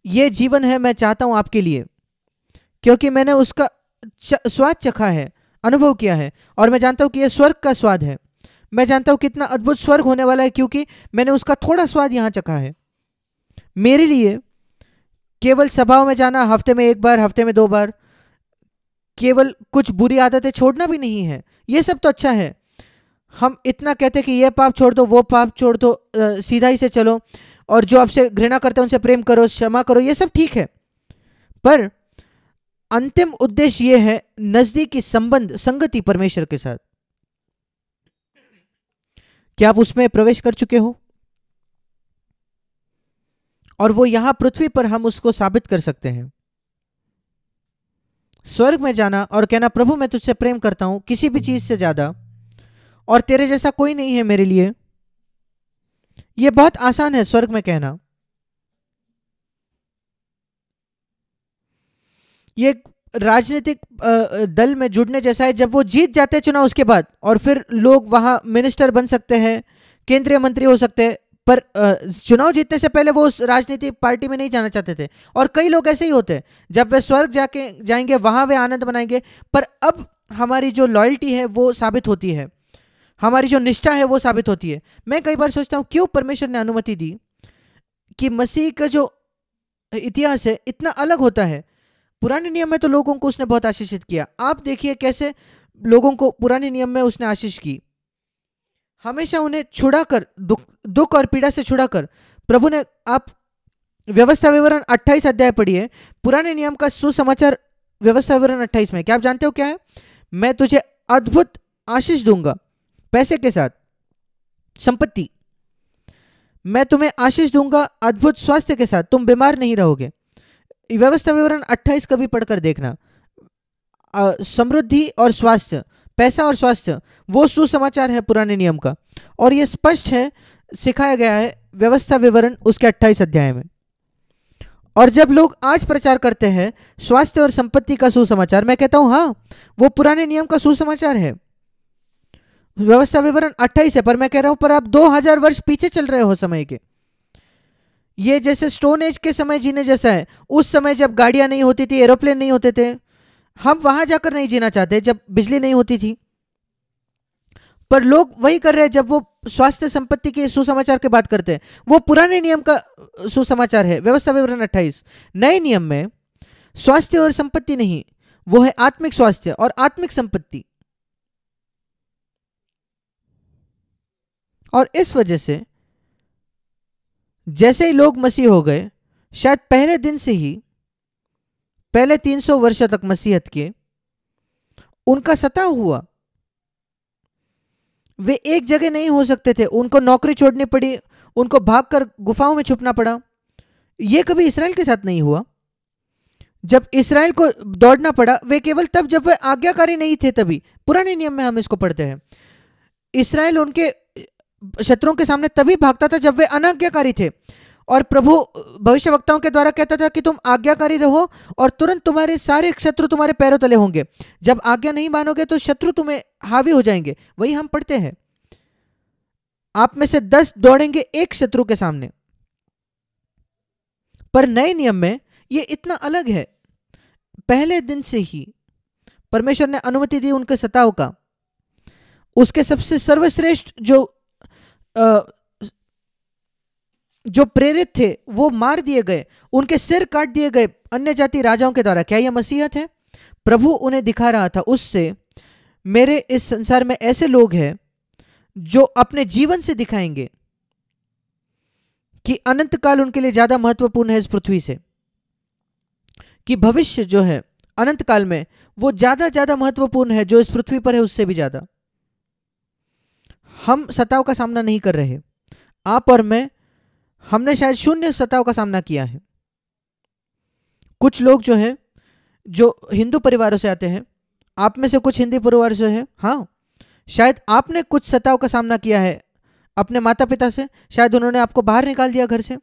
ये जीवन है मैं चाहता हूं आपके लिए, क्योंकि मैंने उसका स्वाद चखा है, अनुभव किया है, और मैं जानता हूं कि यह स्वर्ग का स्वाद है। मैं जानता हूं कितना अद्भुत स्वर्ग होने वाला है, क्योंकि मैंने उसका थोड़ा स्वाद यहां चखा है। मेरे लिए केवल सभाओं में जाना हफ्ते में एक बार, हफ्ते में 2 बार, केवल कुछ बुरी आदतें छोड़ना भी नहीं है। ये सब तो अच्छा है। हम इतना कहते हैं कि ये पाप छोड़ दो, वो पाप छोड़ दो, सीधा ही से चलो, और जो आपसे घृणा करते हैं उनसे प्रेम करो, क्षमा करो, ये सब ठीक है। पर अंतिम उद्देश्य ये है नजदीकी संबंध, संगति परमेश्वर के साथ। क्या आप उसमें प्रवेश कर चुके हो? और वो यहां पृथ्वी पर हम उसको साबित कर सकते हैं। स्वर्ग में जाना और कहना प्रभु मैं तुझसे प्रेम करता हूं किसी भी चीज से ज्यादा, और तेरे जैसा कोई नहीं है मेरे लिए, यह बहुत आसान है स्वर्ग में कहना। ये राजनीतिक दल में जुड़ने जैसा है। जब वो जीत जाते हैं चुनाव उसके बाद, और फिर लोग वहां मिनिस्टर बन सकते हैं, केंद्रीय मंत्री हो सकते हैं, पर चुनाव जीतने से पहले वो उस राजनीतिक पार्टी में नहीं जाना चाहते थे। और कई लोग ऐसे ही होते हैं, जब वे स्वर्ग जाएंगे वहां वे आनंद मनाएंगे। पर अब हमारी जो लॉयल्टी है वो साबित होती है, हमारी जो निष्ठा है वो साबित होती है। मैं कई बार सोचता हूं क्यों परमेश्वर ने अनुमति दी कि मसीह का जो इतिहास है इतना अलग होता है। पुराने नियम में तो लोगों को उसने बहुत आशीषित किया। आप देखिए कैसे लोगों को पुराने नियम में उसने आशीष की, हमेशा उन्हें छुड़ाकर, दुख और पीड़ा से छुड़ाकर प्रभु ने। आप व्यवस्था विवरण 28 अध्याय पढ़िए, पुराने नियम का सुसमाचार व्यवस्था विवरण 28 में। क्या आप जानते हो क्या है? मैं तुझे अद्भुत आशीष दूंगा पैसे के साथ, संपत्ति। मैं तुम्हें आशीष दूंगा अद्भुत स्वास्थ्य के साथ, तुम बीमार नहीं रहोगे। व्यवस्था विवरण 28 कभी पढ़कर देखना। समृद्धि और स्वास्थ्य, पैसा और स्वास्थ्य, वो सुसमाचार है पुराने नियम का, और ये स्पष्ट है, सिखाया गया है व्यवस्था विवरण उसके 28 अध्याय में। और जब लोग आज प्रचार करते हैं स्वास्थ्य और संपत्ति का सुसमाचार, मैं कहता हूं हाँ वो पुराने नियम का सुसमाचार है, व्यवस्था विवरण 28 है। पर मैं कह रहा हूं पर आप 2000 वर्ष पीछे चल रहे हो समय के। ये जैसे स्टोन एज के समय जीने जैसा है। उस समय जब गाड़ियां नहीं होती थी, एरोप्लेन नहीं होते थे, हम वहां जाकर नहीं जीना चाहते जब बिजली नहीं होती थी। पर लोग वही कर रहे हैं जब वो स्वास्थ्य संपत्ति के सुसमाचार की बात करते हैं। वो पुराने नियम का सुसमाचार है, व्यवस्था विवरण 28। नए नियम में स्वास्थ्य और संपत्ति नहीं, वो है आत्मिक स्वास्थ्य और आत्मिक संपत्ति। और इस वजह से जैसे ही लोग मसीह हो गए, शायद पहले दिन से ही, पहले 300 वर्षों तक मसीहत के उनका सताव हुआ। वे एक जगह नहीं हो सकते थे, उनको नौकरी छोड़नी पड़ी, उनको भागकर गुफाओं में छुपना पड़ा। यह कभी इस्राएल के साथ नहीं हुआ। जब इस्राएल को दौड़ना पड़ा वे केवल तब जब वे आज्ञाकारी नहीं थे, तभी। पुराने नियम में हम इसको पढ़ते हैं, इस्राएल उनके शत्रुओं के सामने तभी भागता था जब वे अनाज्ञाकारी थे। और प्रभु भविष्यवक्ताओं के द्वारा कहता था कि तुम आज्ञाकारी रहो और तुरंत तुम्हारे सारे शत्रु तुम्हारे पैरों तले होंगे। जब आज्ञा नहीं मानोगे तो शत्रु तुम्हें हावी हो जाएंगे। वही हम पढ़ते हैं, आप में से 10 दौड़ेंगे एक शत्रु के सामने। पर नए नियम में ये इतना अलग है। पहले दिन से ही परमेश्वर ने अनुमति दी उनके सताव का। उसके सबसे सर्वश्रेष्ठ जो प्रेरित थे वो मार दिए गए, उनके सिर काट दिए गए अन्य जाति राजाओं के द्वारा। क्या यह मसीहत है? प्रभु उन्हें दिखा रहा था, उससे मेरे इस संसार में ऐसे लोग हैं जो अपने जीवन से दिखाएंगे कि अनंत काल उनके लिए ज्यादा महत्वपूर्ण है इस पृथ्वी से, कि भविष्य जो है अनंत काल में वो ज्यादा महत्वपूर्ण है जो इस पृथ्वी पर है उससे भी ज्यादा। हम सताव का सामना नहीं कर रहे, आप और मैं, हमने शायद शून्य सताव का सामना किया है। कुछ लोग जो है जो हिंदू परिवारों से आते हैं, आप में से कुछ हिंदी परिवार से हैं, हाँ, शायद आपने कुछ सताव का सामना किया है अपने माता पिता से। शायद उन्होंने आपको बाहर निकाल दिया घर से,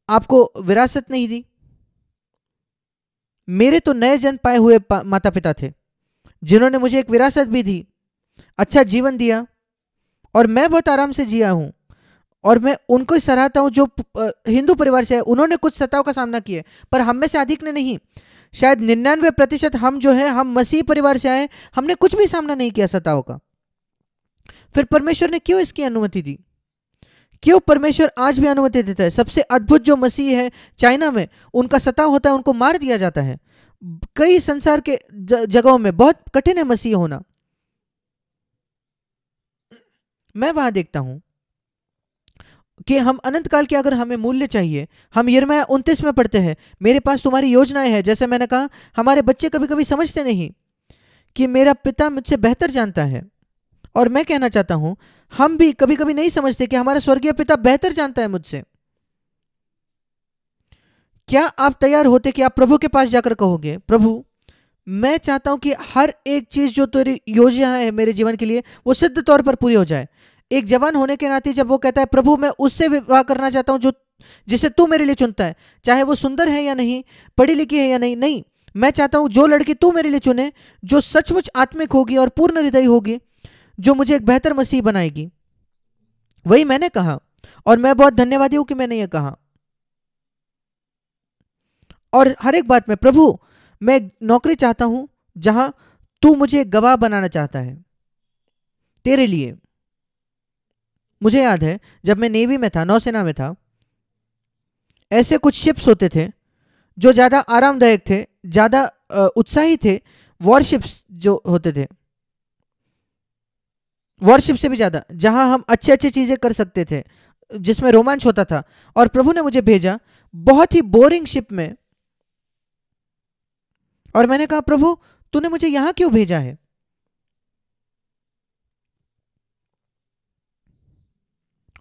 आपको विरासत नहीं दी। मेरे तो नए जन्म पाए हुए माता पिता थे जिन्होंने मुझे एक विरासत भी दी, अच्छा जीवन दिया, और मैं बहुत आराम से जिया हूं। और मैं उनको ही सराहता हूं जो हिंदू परिवार से है। उन्होंने कुछ सताव का सामना किया, पर हम में से अधिक ने नहीं। शायद 99% हम जो है, हम मसीह परिवार से आए, हमने कुछ भी सामना नहीं किया सताव का। फिर परमेश्वर ने क्यों इसकी अनुमति दी? क्यों परमेश्वर आज भी अनुमति देता है? सबसे अद्भुत जो मसीह है चाइना में, उनका सताव होता है, उनको मार दिया जाता है। कई संसार के जगहों में बहुत कठिन है मसीह होना। मैं वहां देखता हूं कि हम अनंत काल के अगर हमें मूल्य चाहिए, हम यिर्मयाह 29 में पढ़ते हैं, मेरे पास तुम्हारी योजनाएं हैं। जैसे मैंने कहा, हमारे बच्चे कभी कभी समझते नहीं कि मेरा पिता मुझसे बेहतर जानता है, और मैं कहना चाहता हूं हम भी कभी कभी नहीं समझते कि हमारा स्वर्गीय पिता बेहतर जानता है मुझसे। क्या आप तैयार होते कि आप प्रभु के पास जाकर कहोगे, प्रभु मैं चाहता हूं कि हर एक चीज जो तेरी योजना है मेरे जीवन के लिए वो सिद्ध तौर पर पूरी हो जाए। एक जवान होने के नाते जब वो कहता है, प्रभु मैं उससे विवाह करना चाहता हूं जो जिसे तू मेरे लिए चुनता है, चाहे वो सुंदर है या नहीं, पढ़ी लिखी है या नहीं, नहीं, मैं चाहता हूं जो लड़की तू मेरे लिए चुने, जो सचमुच आत्मिक होगी और पूर्ण हृदय होगी, जो मुझे एक बेहतर मसीह बनाएगी। वही मैंने कहा, और मैं बहुत धन्यवादी हूं कि मैंने ये कहा। और हर एक बात में, प्रभु मैं नौकरी चाहता हूं जहां तू मुझे गवाह बनाना चाहता है तेरे लिए। मुझे याद है जब मैं नेवी में था, नौसेना में था, ऐसे कुछ शिप्स होते थे जो ज्यादा आरामदायक थे, ज्यादा उत्साही थे, वॉरशिप्स जो होते थे, वॉरशिप से भी ज्यादा, जहां हम अच्छी अच्छी चीजें कर सकते थे, जिसमें रोमांच होता था। और प्रभु ने मुझे भेजा बहुत ही बोरिंग शिप में, और मैंने कहा, प्रभु तूने मुझे यहां क्यों भेजा है?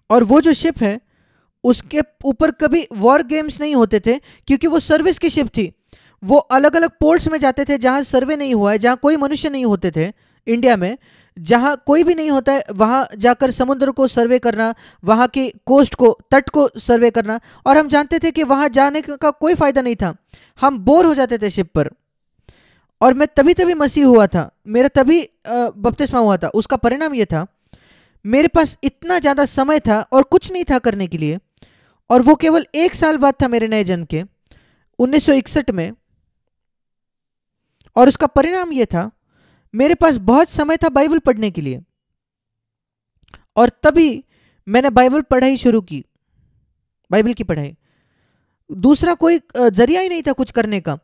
और वो जो शिप है उसके ऊपर कभी वॉर गेम्स नहीं होते थे, क्योंकि वो सर्विस की शिप थी। वो अलग अलग पोर्ट्स में जाते थे जहां सर्वे नहीं हुआ है, जहां कोई मनुष्य नहीं होते थे। इंडिया में जहां कोई भी नहीं होता है, वहां जाकर समुद्र को सर्वे करना, वहां की कोस्ट को, तट को सर्वे करना। और हम जानते थे कि वहां जाने का कोई फायदा नहीं था, हम बोर हो जाते थे शिप पर। और मैं तभी मसीह हुआ था, मेरा तभी बपतिस्मा हुआ था। उसका परिणाम यह था, मेरे पास इतना ज्यादा समय था और कुछ नहीं था करने के लिए, और वो केवल 1 साल बाद था मेरे नए जन्म के, 1961 में। और उसका परिणाम यह था, मेरे पास बहुत समय था बाइबल पढ़ने के लिए, और तभी मैंने बाइबल पढ़ाई शुरू की, बाइबल की पढ़ाई। दूसरा कोई जरिया ही नहीं था कुछ करने का।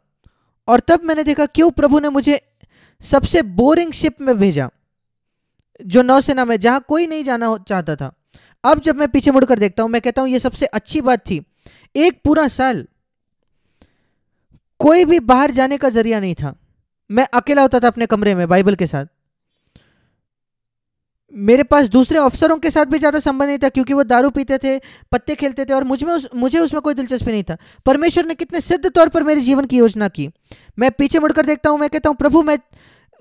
और तब मैंने देखा क्यों प्रभु ने मुझे सबसे बोरिंग शिप में भेजा, जो नौसेना में, जहां कोई नहीं जाना चाहता था। अब जब मैं पीछे मुड़कर देखता हूं, मैं कहता हूं ये सबसे अच्छी बात थी। 1 पूरा साल कोई भी बाहर जाने का जरिया नहीं था, मैं अकेला होता था अपने कमरे में बाइबल के साथ। मेरे पास दूसरे अफसरों के साथ भी ज्यादा संबंध नहीं था, क्योंकि वो दारू पीते थे, पत्ते खेलते थे, और मुझे उसमें कोई दिलचस्पी नहीं था। परमेश्वर ने कितने सिद्ध तौर पर मेरे जीवन की योजना की। मैं पीछे मुड़कर देखता हूं, मैं कहता हूं प्रभु मैं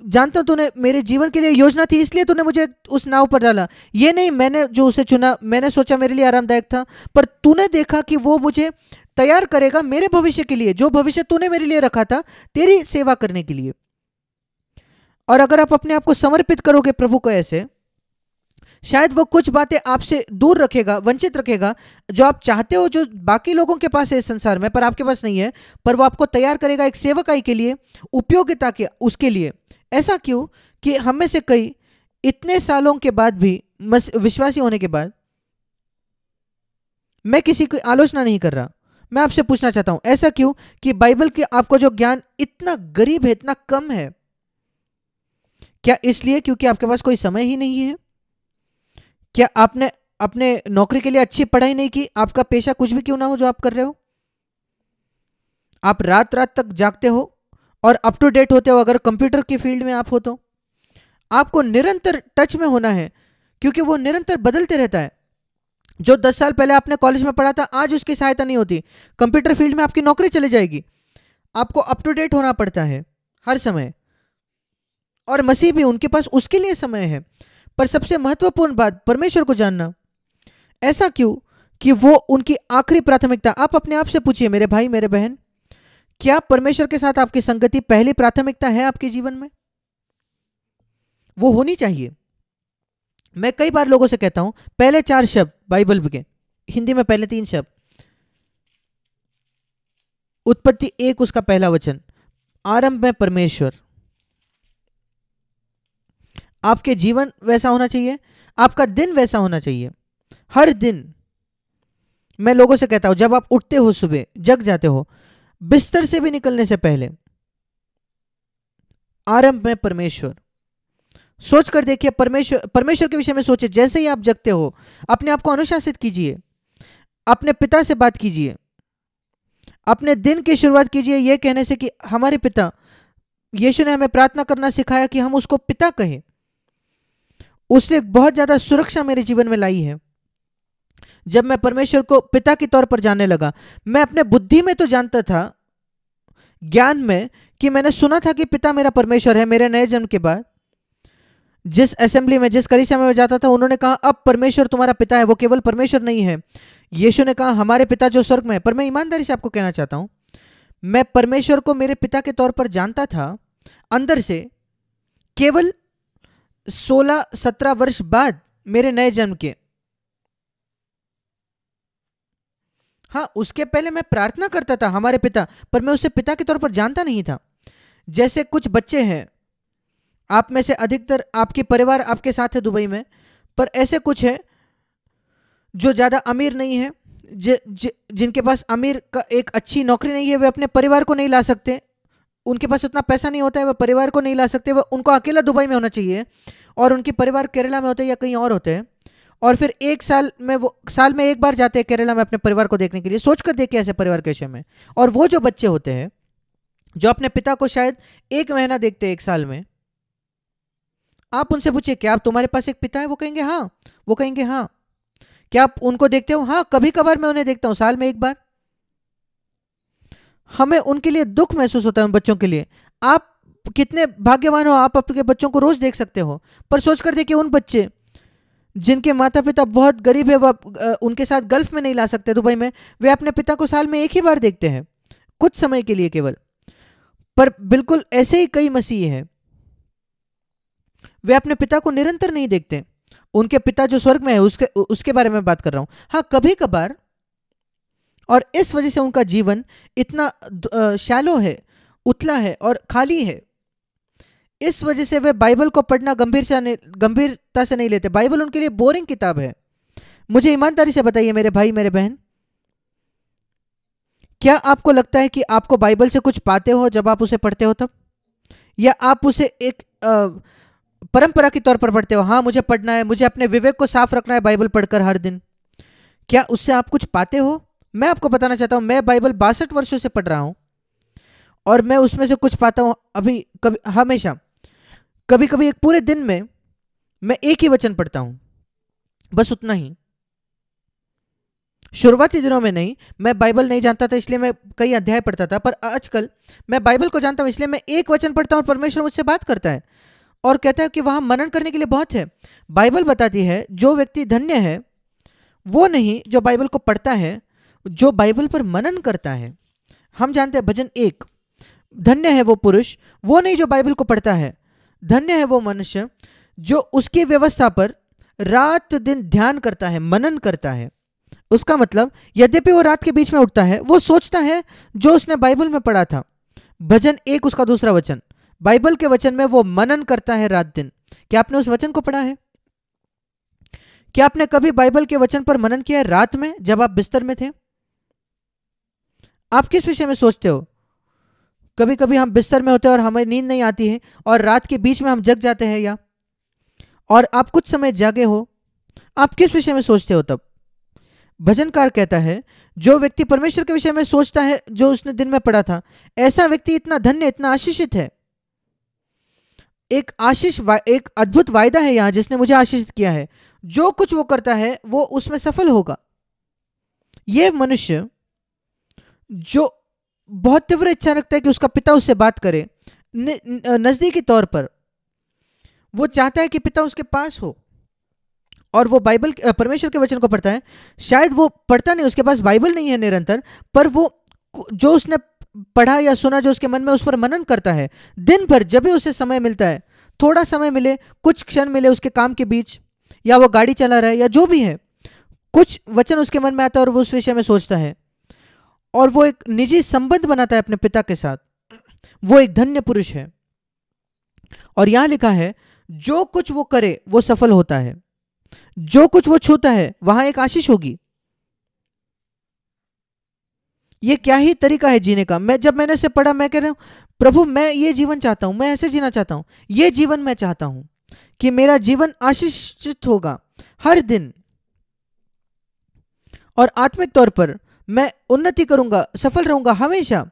जानता हूं तूने मेरे जीवन के लिए योजना थी, इसलिए तूने मुझे उस नाव पर डाला। ये नहीं मैंने जो उसे चुना, मैंने सोचा मेरे लिए आरामदायक था, पर तूने देखा कि वो मुझे तैयार करेगा मेरे भविष्य के लिए, जो भविष्य तूने मेरे लिए रखा था तेरी सेवा करने के लिए। और अगर आप अपने आप को समर्पित करोगे प्रभु को ऐसे, शायद वो कुछ बातें आपसे दूर रखेगा, वंचित रखेगा, जो आप चाहते हो, जो बाकी लोगों के पास है इस संसार में पर आपके पास नहीं है, पर वो आपको तैयार करेगा एक सेवकाई के लिए, उपयोगिता के उसके लिए। ऐसा क्यों कि हम में से कई इतने सालों के बाद भी, विश्वासी होने के बाद, मैं किसी की आलोचना नहीं कर रहा, मैं आपसे पूछना चाहता हूं ऐसा क्यों कि बाइबल के आपको जो ज्ञान इतना गरीब है, इतना कम है? क्या इसलिए क्योंकि आपके पास कोई समय ही नहीं है? क्या आपने अपने नौकरी के लिए अच्छी पढ़ाई नहीं की? आपका पेशा कुछ भी क्यों ना हो जो आप कर रहे हो, आप रात रात तक जागते हो और अप टू डेट होते हो, अगर कंप्यूटर की फील्ड में आप हो तो आपको निरंतर टच में होना है, क्योंकि वो निरंतर बदलते रहता है। जो 10 साल पहले आपने कॉलेज में पढ़ा था, आज उसकी सहायता नहीं होती। कंप्यूटर फील्ड में आपकी नौकरी चली जाएगी, आपको अप टू डेट होना पड़ता है हर समय। और मसीह भी, उनके पास उसके लिए समय है। पर सबसे महत्वपूर्ण बात, परमेश्वर को जानना। ऐसा क्यों कि वो उनकी आखिरी प्राथमिकता। आप अपने आप से पूछिए मेरे भाई मेरे बहन, क्या परमेश्वर के साथ आपकी संगति पहली प्राथमिकता है आपके जीवन में? वो होनी चाहिए। मैं कई बार लोगों से कहता हूं, पहले 4 शब्द बाइबल के, हिंदी में पहले 3 शब्द, उत्पत्ति 1 उसका पहला वचन, आरंभ में परमेश्वर। आपके जीवन वैसा होना चाहिए, आपका दिन वैसा होना चाहिए। हर दिन मैं लोगों से कहता हूं, जब आप उठते हो, सुबह जग जाते हो, बिस्तर से भी निकलने से पहले आरंभ में परमेश्वर। सोच कर देखिए, परमेश्वर के विषय में सोचिए। जैसे ही आप जगते हो, अपने आप को अनुशासित कीजिए, अपने पिता से बात कीजिए, अपने दिन की शुरुआत कीजिए यह कहने से कि हमारे पिता। यीशु ने हमें प्रार्थना करना सिखाया कि हम उसको पिता कहें। उसने बहुत ज्यादा सुरक्षा मेरे जीवन में लाई है। जब मैं परमेश्वर को पिता के तौर पर जानने लगा, मैं अपने बुद्धि में तो जानता था, ज्ञान में, कि मैंने सुना था कि पिता मेरा परमेश्वर है। मेरे नए जन्म के बाद जिस असेंबली में, जिस कलीसिया में मैं जाता था, उन्होंने कहा अब परमेश्वर तुम्हारा पिता है। वो केवल परमेश्वर नहीं है, यीशु ने कहा हमारे पिता जो स्वर्ग में है। पर मैं ईमानदारी से आपको कहना चाहता हूं, मैं परमेश्वर को मेरे पिता के तौर पर जानता था अंदर से, केवल 16-17 वर्ष बाद मेरे नए जन्म के। हाँ, उसके पहले मैं प्रार्थना करता था हमारे पिता, पर मैं उसे पिता के तौर पर जानता नहीं था। जैसे कुछ बच्चे हैं, आप में से अधिकतर, आपके परिवार आपके साथ है दुबई में, पर ऐसे कुछ है जो ज़्यादा अमीर नहीं है, जिनके पास अमीर का एक अच्छी नौकरी नहीं है, वे अपने परिवार को नहीं ला सकते, उनके पास उतना पैसा नहीं होता है, वह परिवार को नहीं ला सकते, वह उनको अकेला दुबई में होना चाहिए, और उनके परिवार केरला में होते हैं या कहीं और होते हैं। और फिर एक साल में, वो साल में एक बार जाते हैं केरला में अपने परिवार को देखने के लिए। सोचकर देखिए ऐसे परिवार के विषय में। और वो जो बच्चे होते हैं जो अपने पिता को शायद 1 महीना देखते हैं 1 साल में, आप उनसे पूछिए क्या आप, तुम्हारे पास एक पिता है? वो कहेंगे हाँ। वो कहेंगे हाँ। क्या आप उनको देखते हो? हाँ, कभी कभार मैं उन्हें देखता हूं, साल में 1 बार। हमें उनके लिए दुख महसूस होता है, उन बच्चों के लिए। आप कितने भाग्यवान हो, आप अपने बच्चों को रोज देख सकते हो। पर सोचकर देखिए, उन बच्चे जिनके माता पिता बहुत गरीब है, वह उनके साथ गल्फ में नहीं ला सकते दुबई में, वे अपने पिता को साल में 1 ही बार देखते हैं, कुछ समय के लिए केवल। पर बिल्कुल ऐसे ही कई मसीही हैं, वे अपने पिता को निरंतर नहीं देखते। उनके पिता जो स्वर्ग में है उसके बारे में बात कर रहा हूं। हाँ, कभी कभार, और इस वजह से उनका जीवन इतना शैलो है, उथला है और खाली है। इस वजह से वे बाइबल को पढ़ना गंभीरता से नहीं लेते। बाइबल उनके लिए बोरिंग किताब है। मुझे ईमानदारी से बताइए मेरे भाई मेरे बहन, क्या आपको लगता है कि आपको बाइबल से कुछ पाते हो जब आप उसे पढ़ते हो तब? या आप उसे एक परंपरा के तौर पर पढ़ते हो? हाँ, मुझे पढ़ना है, मुझे अपने विवेक को साफ रखना है बाइबल पढ़कर हर दिन। क्या उससे आप कुछ पाते हो? मैं आपको बताना चाहता हूं, मैं बाइबल 62 वर्षों से पढ़ रहा हूं और मैं उसमें से कुछ पाता हूं। अभी कभी, हमेशा, कभी कभी एक पूरे दिन में मैं एक ही वचन पढ़ता हूं, बस उतना ही। शुरुआती दिनों में नहीं, मैं बाइबल नहीं जानता था इसलिए मैं कई अध्याय पढ़ता था, पर आजकल मैं बाइबल को जानता हूं इसलिए मैं एक वचन पढ़ता हूं और परमेश्वर मुझसे बात करता है और कहता है कि वहां मनन करने के लिए बहुत है। बाइबल बताती है जो व्यक्ति धन्य है वो नहीं जो बाइबल को पढ़ता है, जो बाइबल पर मनन करता है। हम जानते हैं भजन 1, धन्य है वो पुरुष, वो नहीं जो बाइबल को पढ़ता है, धन्य है वो मनुष्य जो उसकी व्यवस्था पर रात दिन ध्यान करता है, मनन करता है। उसका मतलब यद्यपि वो रात के बीच में उठता है, वो सोचता है जो उसने बाइबल में पढ़ा था। भजन 1 उसका दूसरा वचन, बाइबल के वचन में वो मनन करता है रात दिन। क्या आपने उस वचन को पढ़ा है? क्या आपने कभी बाइबल के वचन पर मनन किया है रात में जब आप बिस्तर में थे? आप किस विषय में सोचते हो? कभी कभी हम बिस्तर में होते हैं और हमें नींद नहीं आती है और रात के बीच में हम जग जाते हैं, या और आप कुछ समय जागे हो, आप किस विषय में सोचते हो तब? भजनकार कहता है जो व्यक्ति परमेश्वर के विषय में सोचता है जो उसने दिन में पढ़ा था, ऐसा व्यक्ति इतना धन्य, इतना आशीषित है। एक अद्भुत वायदा है यहां जिसने मुझे आशीषित किया है, जो कुछ वो करता है वो उसमें सफल होगा। ये मनुष्य जो बहुत तीव्र इच्छा रखता है कि उसका पिता उससे बात करे, नजदीकी तौर पर वो चाहता है कि पिता उसके पास हो, और वो बाइबल परमेश्वर के वचन को पढ़ता है। शायद वो पढ़ता नहीं, उसके पास बाइबल नहीं है निरंतर, पर वो जो उसने पढ़ा या सुना जो उसके मन में, उस पर मनन करता है दिन भर। जब भी उसे समय मिलता है, थोड़ा समय मिले, कुछ क्षण मिले उसके काम के बीच, या वो गाड़ी चला रहा है या जो भी है, कुछ वचन उसके मन में आता है और वो उस विषय में सोचता है और वो एक निजी संबंध बनाता है अपने पिता के साथ। वो एक धन्य पुरुष है। और यहां लिखा है जो कुछ वो करे वो सफल होता है, जो कुछ वो छूता है वहां एक आशीष होगी। ये क्या ही तरीका है जीने का। मैंने इसे पढ़ा, मैं कह रहा हूं प्रभु मैं ये जीवन चाहता हूं, मैं ऐसे जीना चाहता हूं, ये जीवन मैं चाहता हूं कि मेरा जीवन आशीषित होगा हर दिन, और आत्मिक तौर पर मैं उन्नति करूंगा, सफल रहूंगा हमेशा।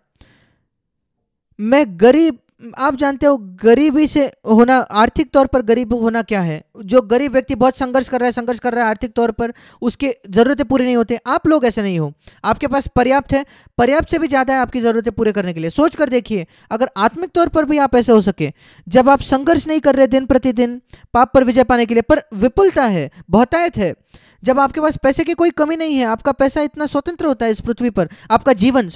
मैं गरीब, आप जानते हो गरीबी से होना, आर्थिक तौर पर गरीब होना क्या है। जो गरीब व्यक्ति बहुत संघर्ष कर रहा है आर्थिक तौर पर, उसकी ज़रूरतें पूरी नहीं होती। आप लोग ऐसे नहीं हो, आपके पास पर्याप्त है, पर्याप्त से भी ज़्यादा है आपकी ज़रूरतें पूरे करने के लिए। सोच कर देखिए अगर आत्मिक तौर पर भी आप ऐसे हो सके, जब आप संघर्ष नहीं कर रहे दिन प्रतिदिन पाप पर विजय पाने के लिए, पर विपुलता है, बहुतायत है, जब आपके पास पैसे की कोई कमी नहीं है, आपका पैसा इतना स्वतंत्र होता है इस पृथ्वी पर, आपका जीवन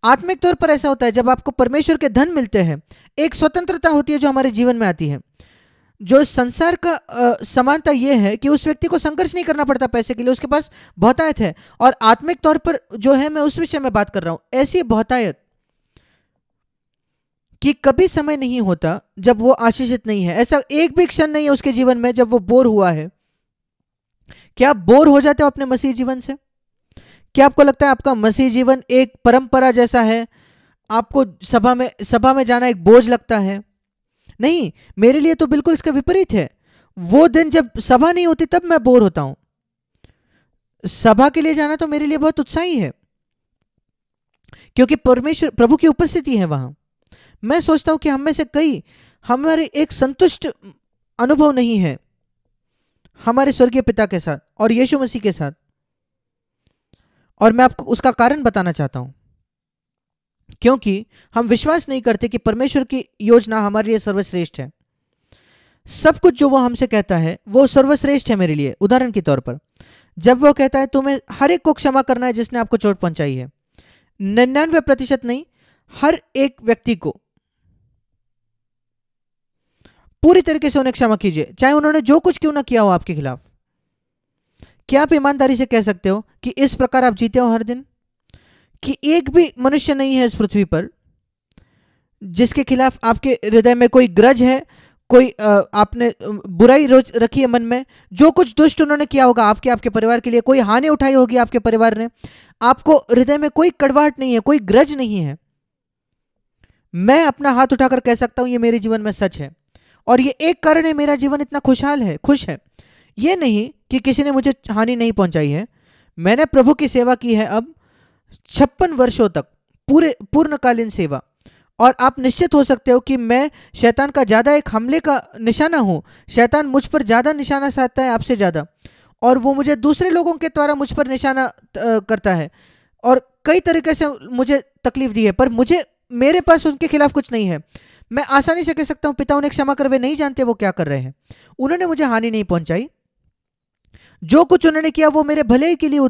आत्मिक तौर पर ऐसा होता है जब आपको परमेश्वर के धन मिलते हैं, एक स्वतंत्रता होती है जो हमारे जीवन में आती है। जो संसार का समानता यह है कि उस व्यक्ति को संघर्ष नहीं करना पड़ता पैसे के लिए, उसके पास बहुतायत है। और आत्मिक तौर पर जो है, मैं उस विषय में बात कर रहा हूं, ऐसी बहुतायत कि कभी समय नहीं होता जब वो आशीषित नहीं है। ऐसा एक भी क्षण नहीं है उसके जीवन में जब वो बोर हुआ है। क्या आप बोर हो जाते हो अपने मसीह जीवन से? क्या आपको लगता है आपका मसीह जीवन एक परंपरा जैसा है, आपको सभा में जाना एक बोझ लगता है? नहीं, मेरे लिए तो बिल्कुल इसका विपरीत है। वो दिन जब सभा नहीं होती तब मैं बोर होता हूं। सभा के लिए जाना तो मेरे लिए बहुत उत्साही है, क्योंकि परमेश्वर प्रभु की उपस्थिति है वहां। मैं सोचता हूं कि हम में से कई, हमारे एक संतुष्ट अनुभव नहीं है हमारे स्वर्गीय पिता के साथ और यीशु मसीह के साथ, और मैं आपको उसका कारण बताना चाहता हूं। क्योंकि हम विश्वास नहीं करते कि परमेश्वर की योजना हमारे लिए सर्वश्रेष्ठ है। सब कुछ जो वो हमसे कहता है वो सर्वश्रेष्ठ है मेरे लिए। उदाहरण के तौर पर जब वो कहता है तुम्हें हर एक को क्षमा करना है जिसने आपको चोट पहुंचाई है, 99% नहीं, हर एक व्यक्ति को पूरी तरीके से उन्हें क्षमा कीजिए, चाहे उन्होंने जो कुछ क्यों ना किया हो आपके खिलाफ। क्या आप ईमानदारी से कह सकते हो कि इस प्रकार आप जीते हो हर दिन, कि एक भी मनुष्य नहीं है इस पृथ्वी पर जिसके खिलाफ आपके हृदय में कोई ग्रज है, कोई आपने बुराई रखी है मन में, जो कुछ दुष्ट उन्होंने किया होगा आपके परिवार के लिए, कोई हानि उठाई होगी आपके परिवार ने, आपको हृदय में कोई कड़वाहट नहीं है, कोई ग्रज नहीं है? मैं अपना हाथ उठाकर कह सकता हूं ये मेरे जीवन में सच है, और ये एक कारण है मेरा जीवन इतना खुशहाल है, खुश है। ये नहीं कि किसी ने मुझे हानि नहीं पहुंचाई है। मैंने प्रभु की सेवा की है अब 56 वर्षों तक, पूर्णकालीन सेवा, और आप निश्चित हो सकते हो कि मैं शैतान का ज़्यादा एक हमले का निशाना हूँ। शैतान मुझ पर ज़्यादा निशाना साधता है आपसे ज़्यादा, और वो मुझे दूसरे लोगों के द्वारा मुझ पर निशाना करता है और कई तरीके से मुझे तकलीफ दी है, पर मुझे मेरे पास उनके खिलाफ कुछ नहीं है। मैं आसानी से कह सकता हूं पिता उन्हें क्षमा कर, वे नहीं जानते वो क्या कर रहे हैं। उन्होंने मुझे हानि नहीं पहुंचाई, जो कुछ उन्होंने किया वो मेरे भले के लिए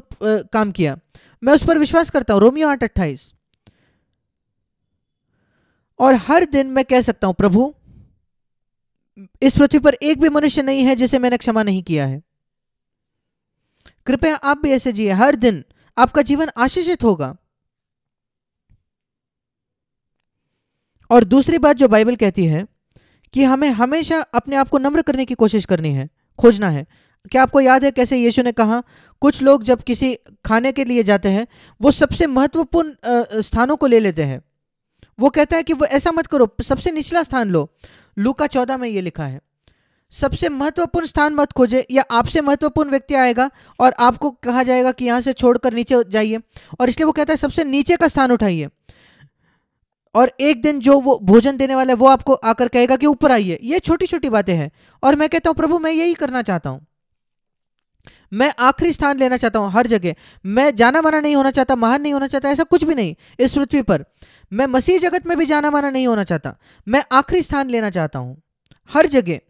काम किया। मैं उस पर विश्वास करता हूं। रोमियो 8:28। और हर दिन मैं कह सकता हूं प्रभु इस पृथ्वी पर एक भी मनुष्य नहीं है जिसे मैंने क्षमा नहीं किया है। कृपया आप भी ऐसे जिए, हर दिन आपका जीवन आशीषित होगा। और दूसरी बात जो बाइबल कहती है कि हमें हमेशा अपने आप को नम्र करने की कोशिश करनी है, खोजना है। क्या आपको याद है कैसे यीशु ने कहा कुछ लोग जब किसी खाने के लिए जाते हैं वो सबसे महत्वपूर्ण स्थानों को ले लेते हैं। वो कहता है कि वो ऐसा मत करो, सबसे निचला स्थान लो। लूका 14 में ये लिखा है सबसे महत्वपूर्ण स्थान मत खोजे, या आपसे महत्वपूर्ण व्यक्ति आएगा और आपको कहा जाएगा कि यहां से छोड़कर नीचे जाइए, और इसलिए वो कहता है सबसे नीचे का स्थान उठाइए। और एक दिन जो वो भोजन देने वाला है वो आपको आकर कहेगा कि ऊपर आइए। ये छोटी छोटी बातें हैं और मैं कहता हूं प्रभु मैं यही करना चाहता हूं। मैं आखिरी स्थान लेना चाहता हूं हर जगह। मैं जाना माना नहीं होना चाहता, महान नहीं होना चाहता, ऐसा कुछ भी नहीं इस पृथ्वी पर। मैं मसीह जगत में भी जाना माना नहीं होना चाहता, मैं आखिरी स्थान लेना चाहता हूं हर जगह।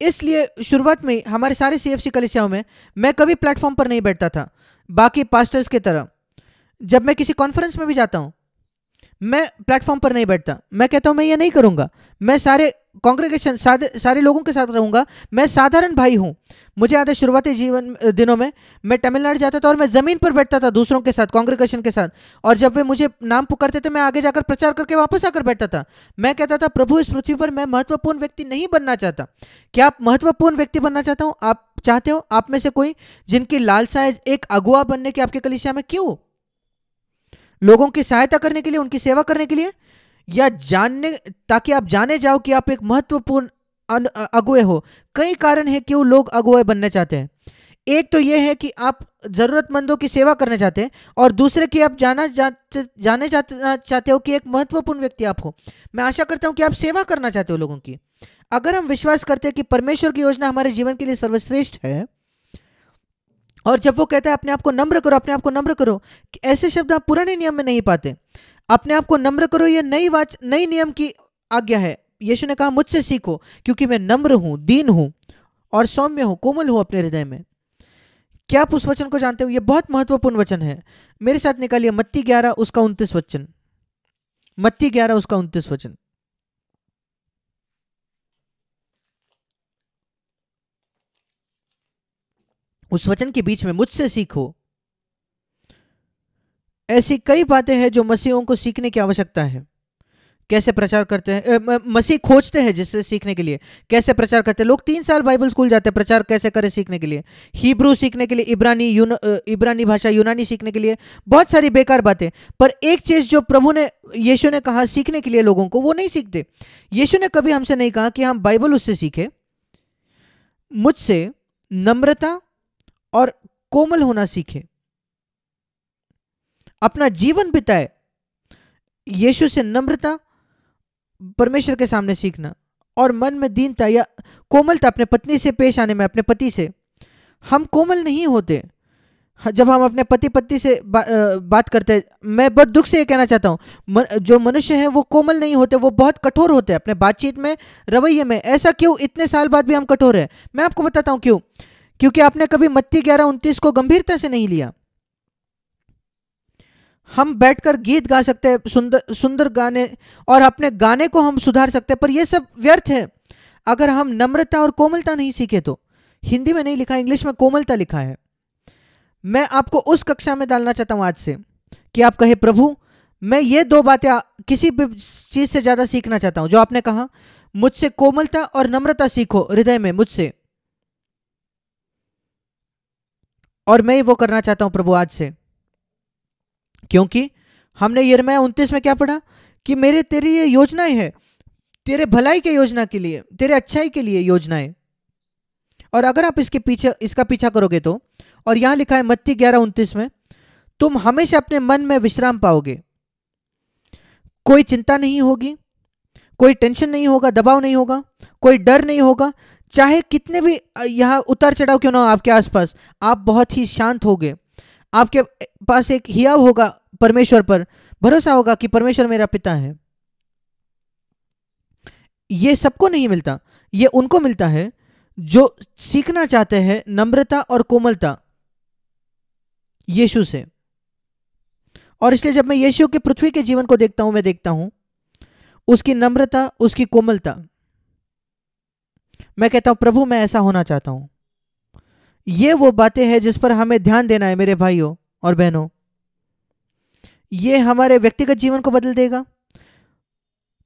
इसलिए शुरुआत में हमारे सारे सीएफसी कलीसियाओं में मैं कभी प्लेटफॉर्म पर नहीं बैठता था बाकी पास्टर्स की तरह। जब मैं किसी कॉन्फ्रेंस में भी जाता हूं मैं प्लेटफॉर्म पर नहीं बैठता। मैं कहता हूं मैं ये नहीं करूंगा, मैं सारे कांग्रेगेशन सारे लोगों के साथ रहूंगा। मैं साधारण भाई हूं। मुझे याद है शुरुआती जीवन दिनों में मैं तमिलनाडु जाता था और मैं जमीन पर बैठता था दूसरों के साथ, कांग्रेगेशन के साथ, और जब वे मुझे नाम पुकारते थे मैं आगे जाकर प्रचार करके वापस आकर बैठता था। मैं कहता था प्रभु इस पृथ्वी पर मैं महत्वपूर्ण व्यक्ति नहीं बनना चाहता। क्या आप महत्वपूर्ण व्यक्ति बनना चाहता हूं? आप चाहते हो? आप में से कोई जिनकी लालसा है एक अगुआ बनने की आपके कलीसिया में? क्यों? लोगों की सहायता करने के लिए, उनकी सेवा करने के लिए, या जानने ताकि आप जाने जाओ कि आप एक महत्वपूर्ण अगुए हो? कई कारण है क्यों लोग अगुए बनना चाहते हैं। एक तो यह है कि आप जरूरतमंदों की सेवा करना चाहते हैं, और दूसरे कि आप जाने चाहते हो कि एक महत्वपूर्ण व्यक्ति आप हो। मैं आशा करता हूं कि आप सेवा करना चाहते हो लोगों की। अगर हम विश्वास करते हैं कि परमेश्वर की योजना हमारे जीवन के लिए सर्वश्रेष्ठ है, और जब वो कहता है अपने आप को नम्र करो, अपने आप को नम्र करो, ऐसे शब्द आप पुराने नियम में नहीं पाते। अपने आप को नम्र करो ये नई नियम की आज्ञा है। यीशु ने कहा मुझसे सीखो क्योंकि मैं नम्र हूं, दीन हूं और सौम्य हूं, कोमल हूं अपने हृदय में। क्या आप उस वचन को जानते हो? ये बहुत महत्वपूर्ण वचन है। मेरे साथ निकालिए मत्ती 11 उसका 29 वचन। मत्ती 11 उसका 29 वचन। उस वचन के बीच में मुझसे सीखो। ऐसी कई बातें हैं जो मसीहों को सीखने की आवश्यकता है। कैसे प्रचार करते हैं, मसीह खोजते हैं जिससे सीखने के लिए। कैसे प्रचार करते हैं लोग? 3 साल बाइबल स्कूल जाते हैं प्रचार कैसे करें सीखने के लिए, हिब्रू सीखने के लिए, इब्रानी भाषा यूनानी सीखने के लिए, बहुत सारी बेकार बातें। पर एक चीज जो प्रभु ने, यीशु ने कहा सीखने के लिए लोगों को, वो नहीं सीखते। यीशु ने कभी हमसे नहीं कहा कि हम बाइबल उससे सीखे। मुझसे नम्रता और कोमल होना सीखे, अपना जीवन बिताए यीशु से नम्रता, परमेश्वर के सामने सीखना, और मन में दीनता या कोमलता अपने पत्नी से पेश आने में, अपने पति से। हम कोमल नहीं होते जब हम अपने पति से बात करते हैं। मैं बहुत दुख से ये कहना चाहता हूँ जो मनुष्य हैं वो कोमल नहीं होते, वो बहुत कठोर होते हैं अपने बातचीत में, रवैये में। ऐसा क्यों? इतने साल बाद भी हम कठोर हैं। मैं आपको बताता हूँ क्यों। क्योंकि आपने कभी मत्ती 11:29 को गंभीरता से नहीं लिया। हम बैठकर गीत गा सकते हैं, सुंदर सुंदर गाने, और अपने गाने को हम सुधार सकते हैं, पर यह सब व्यर्थ है अगर हम नम्रता और कोमलता नहीं सीखे तो। हिंदी में नहीं लिखा, इंग्लिश में कोमलता लिखा है। मैं आपको उस कक्षा में डालना चाहता हूं आज से कि आप कहे प्रभु मैं ये 2 बातें किसी भी चीज से ज्यादा सीखना चाहता हूं जो आपने कहा, मुझसे कोमलता और नम्रता सीखो हृदय में मुझसे। और मैं वो करना चाहता हूं प्रभु आज से, क्योंकि हमने यिर्मयाह 29 में क्या पढ़ा कि मेरे तेरी ये योजनाएं हैं, तेरे भलाई के योजना के लिए, तेरे अच्छाई के लिए योजनाएं। और अगर आप इसका पीछा करोगे तो, और यहां लिखा है मत्ती 11:29 में, तुम हमेशा अपने मन में विश्राम पाओगे। कोई चिंता नहीं होगी, कोई टेंशन नहीं होगा, दबाव नहीं होगा, कोई डर नहीं होगा। चाहे कितने भी यहाँ उतार चढ़ाव क्यों ना हो आपके आसपास, आप बहुत ही शांत होगे। आपके पास एक हियाव होगा, परमेश्वर पर भरोसा होगा कि परमेश्वर मेरा पिता है। ये सबको नहीं मिलता, ये उनको मिलता है जो सीखना चाहते हैं नम्रता और कोमलता यीशु से। और इसलिए जब मैं यीशु के पृथ्वी के जीवन को देखता हूं, मैं देखता हूं उसकी नम्रता, उसकी कोमलता। मैं कहता हूं प्रभु मैं ऐसा होना चाहता हूं। ये वो बातें हैं जिस पर हमें ध्यान देना है मेरे भाइयों और बहनों। ये हमारे व्यक्तिगत जीवन को बदल देगा,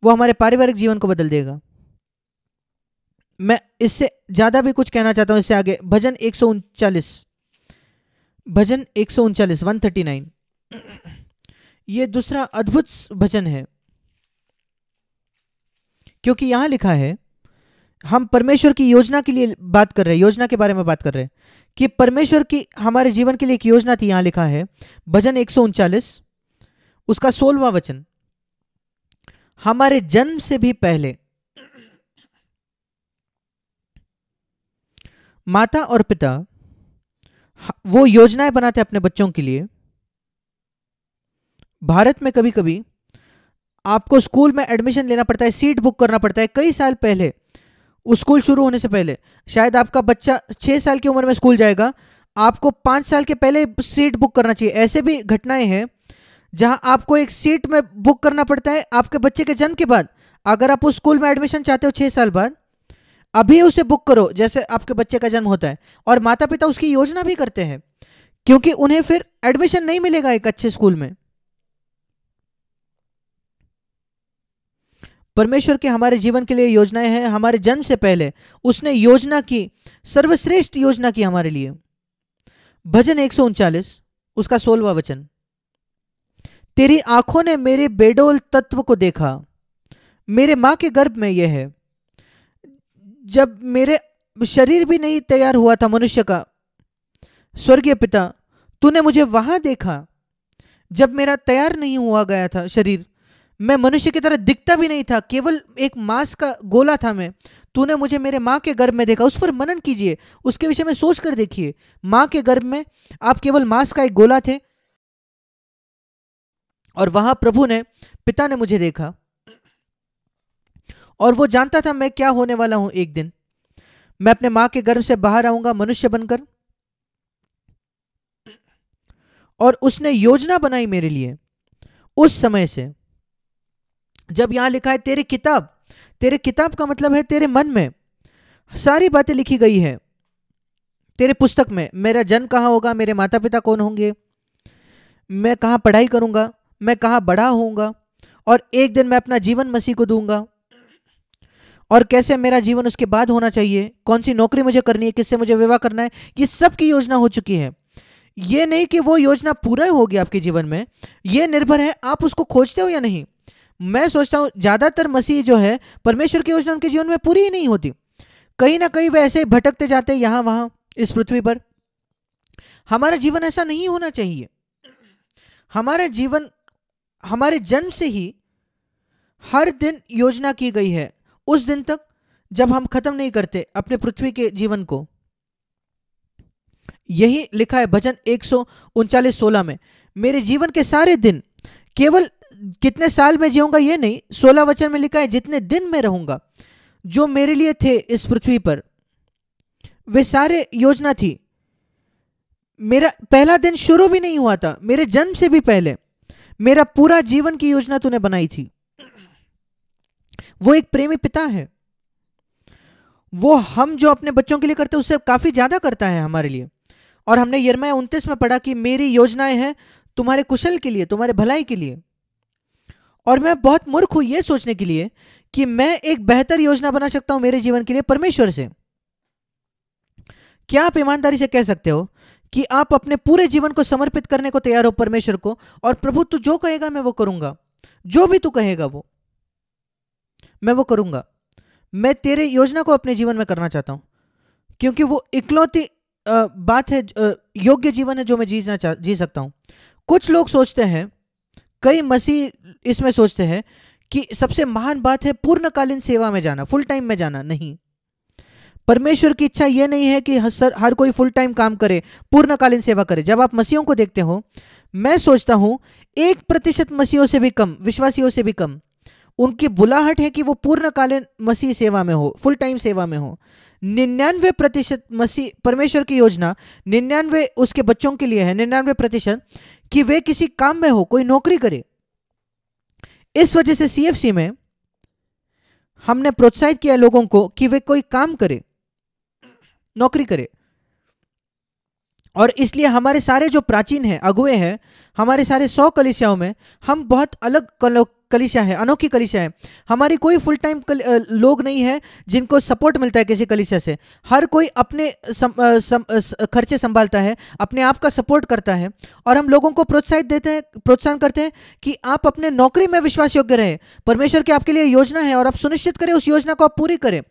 वो हमारे पारिवारिक जीवन को बदल देगा। मैं इससे ज्यादा भी कुछ कहना चाहता हूं इससे आगे। भजन 139, भजन 139 139, ये दूसरा अद्भुत भजन है, क्योंकि यहां लिखा है, हम परमेश्वर की योजना के लिए बात कर रहे हैं, योजना के बारे में बात कर रहे हैं कि परमेश्वर की हमारे जीवन के लिए एक योजना थी। यहां लिखा है भजन 139 उसका 16वां वचन, हमारे जन्म से भी पहले माता और पिता वो योजनाएं बनाते अपने बच्चों के लिए। भारत में कभी कभी आपको स्कूल में एडमिशन लेना पड़ता है, सीट बुक करना पड़ता है कई साल पहले, उस स्कूल शुरू होने से पहले। शायद आपका बच्चा 6 साल की उम्र में स्कूल जाएगा, आपको 5 साल के पहले सीट बुक करना चाहिए। ऐसे भी घटनाएं हैं जहां आपको एक सीट में बुक करना पड़ता है आपके बच्चे के जन्म के बाद। अगर आप उस स्कूल में एडमिशन चाहते हो 6 साल बाद, अभी उसे बुक करो जैसे आपके बच्चे का जन्म होता है। और माता पिता उसकी योजना भी करते हैं, क्योंकि उन्हें फिर एडमिशन नहीं मिलेगा एक अच्छे स्कूल में। परमेश्वर के हमारे जीवन के लिए योजनाएं हैं। हमारे जन्म से पहले उसने योजना की, सर्वश्रेष्ठ योजना की हमारे लिए। भजन 139 उसका 16वां वचन, तेरी आंखों ने मेरे बेडोल तत्व को देखा, मेरे मां के गर्भ में यह है। जब मेरे शरीर भी नहीं तैयार हुआ था मनुष्य का, स्वर्गीय पिता तूने मुझे वहां देखा। जब मेरा तैयार नहीं हुआ गया था शरीर, मैं मनुष्य की तरह दिखता भी नहीं था, केवल एक मांस का गोला था मैं, तूने मुझे मेरे मां के गर्भ में देखा। उस पर मनन कीजिए, उसके विषय में सोच कर देखिए। मां के गर्भ में आप केवल मांस का एक गोला थे, और वहां प्रभु ने, पिता ने मुझे देखा, और वो जानता था मैं क्या होने वाला हूं। एक दिन मैं अपने मां के गर्भ से बाहर आऊंगा मनुष्य बनकर, और उसने योजना बनाई मेरे लिए उस समय से। जब यहां लिखा है तेरी किताब, तेरे किताब का मतलब है तेरे मन में सारी बातें लिखी गई है। तेरे पुस्तक में मेरा जन्म कहाँ होगा, मेरे माता पिता कौन होंगे, मैं कहाँ पढ़ाई करूंगा, मैं कहाँ बड़ा होऊंगा, और एक दिन मैं अपना जीवन मसीह को दूंगा, और कैसे मेरा जीवन उसके बाद होना चाहिए, कौन सी नौकरी मुझे करनी है, किससे मुझे विवाह करना है। ये सब की योजना हो चुकी है। ये नहीं कि वो योजना पूरा होगी आपके जीवन में, ये निर्भर है आप उसको खोजते हो या नहीं। मैं सोचता हूं ज्यादातर मसीह जो है, परमेश्वर की योजना उनके जीवन में पूरी ही नहीं होती। कहीं ना कहीं वे ऐसे भटकते जाते हैं यहां वहां इस पृथ्वी पर। हमारा जीवन ऐसा नहीं होना चाहिए। हमारा जीवन हमारे जन्म से ही हर दिन योजना की गई है, उस दिन तक जब हम खत्म नहीं करते अपने पृथ्वी के जीवन को। यही लिखा है भजन 139:16 में, मेरे जीवन के सारे दिन, केवल कितने साल में जीऊंगा ये नहीं, 16 वचन में लिखा है जितने दिन में रहूंगा, जो मेरे लिए थे इस पृथ्वी पर, वे सारे योजना थी। मेरा पहला दिन शुरू भी नहीं हुआ था, मेरे जन्म से भी पहले मेरा पूरा जीवन की योजना तूने बनाई थी। वो एक प्रेमी पिता है। वो हम जो अपने बच्चों के लिए करते हैं उससे काफी ज्यादा करता है हमारे लिए। और हमने यिर्मयाह 29 में पढ़ा कि मेरी योजनाएं हैं तुम्हारे कुशल के लिए, तुम्हारे भलाई के लिए। और मैं बहुत मूर्ख हूं यह सोचने के लिए कि मैं एक बेहतर योजना बना सकता हूं मेरे जीवन के लिए परमेश्वर से। क्या आप ईमानदारी से कह सकते हो कि आप अपने पूरे जीवन को समर्पित करने को तैयार हो परमेश्वर को, और प्रभु तू जो कहेगा मैं वो करूंगा, जो भी तू कहेगा वो मैं वो करूंगा। मैं तेरे योजना को अपने जीवन में करना चाहता हूं, क्योंकि वो इकलौती बात है, योग्य जीवन है जो मैं जी सकता हूं। कुछ लोग सोचते हैं, कई मसीह इसमें सोचते हैं कि सबसे महान बात है पूर्णकालीन सेवा में जाना, फुल टाइम में जाना। नहीं, परमेश्वर की इच्छा यह नहीं है कि हर कोई फुल टाइम काम करे, पूर्णकालीन सेवा करे। जब आप मसीहों को देखते हो, मैं सोचता हूं 1% मसीहों से भी कम, विश्वासियों से भी कम, उनकी बुलाहट है कि वो पूर्णकालीन मसीह सेवा में हो, फुल टाइम सेवा में हो। 99% मसीह परमेश्वर की योजना 99 उसके बच्चों के लिए है, 99% कि वे किसी काम में हो, कोई नौकरी करे। इस वजह से CFC में हमने प्रोत्साहित किया लोगों को कि वे कोई काम करे, नौकरी करे। और इसलिए हमारे सारे जो प्राचीन हैं, अगुए हैं, हमारे सारे 100 कलीसियाओं में हम बहुत अलग कलीसिया है, अनोखी कलीसिया है। हमारी कोई फुल टाइम लोग नहीं है जिनको सपोर्ट मिलता है किसी कलीसिया से। हर कोई अपने खर्चे संभालता है, अपने आप का सपोर्ट करता है। और हम लोगों को प्रोत्साहन करते हैं कि आप अपने नौकरी में विश्वास योग्य रहे। परमेश्वर की आपके लिए योजना है और आप सुनिश्चित करें उस योजना को आप पूरी करें,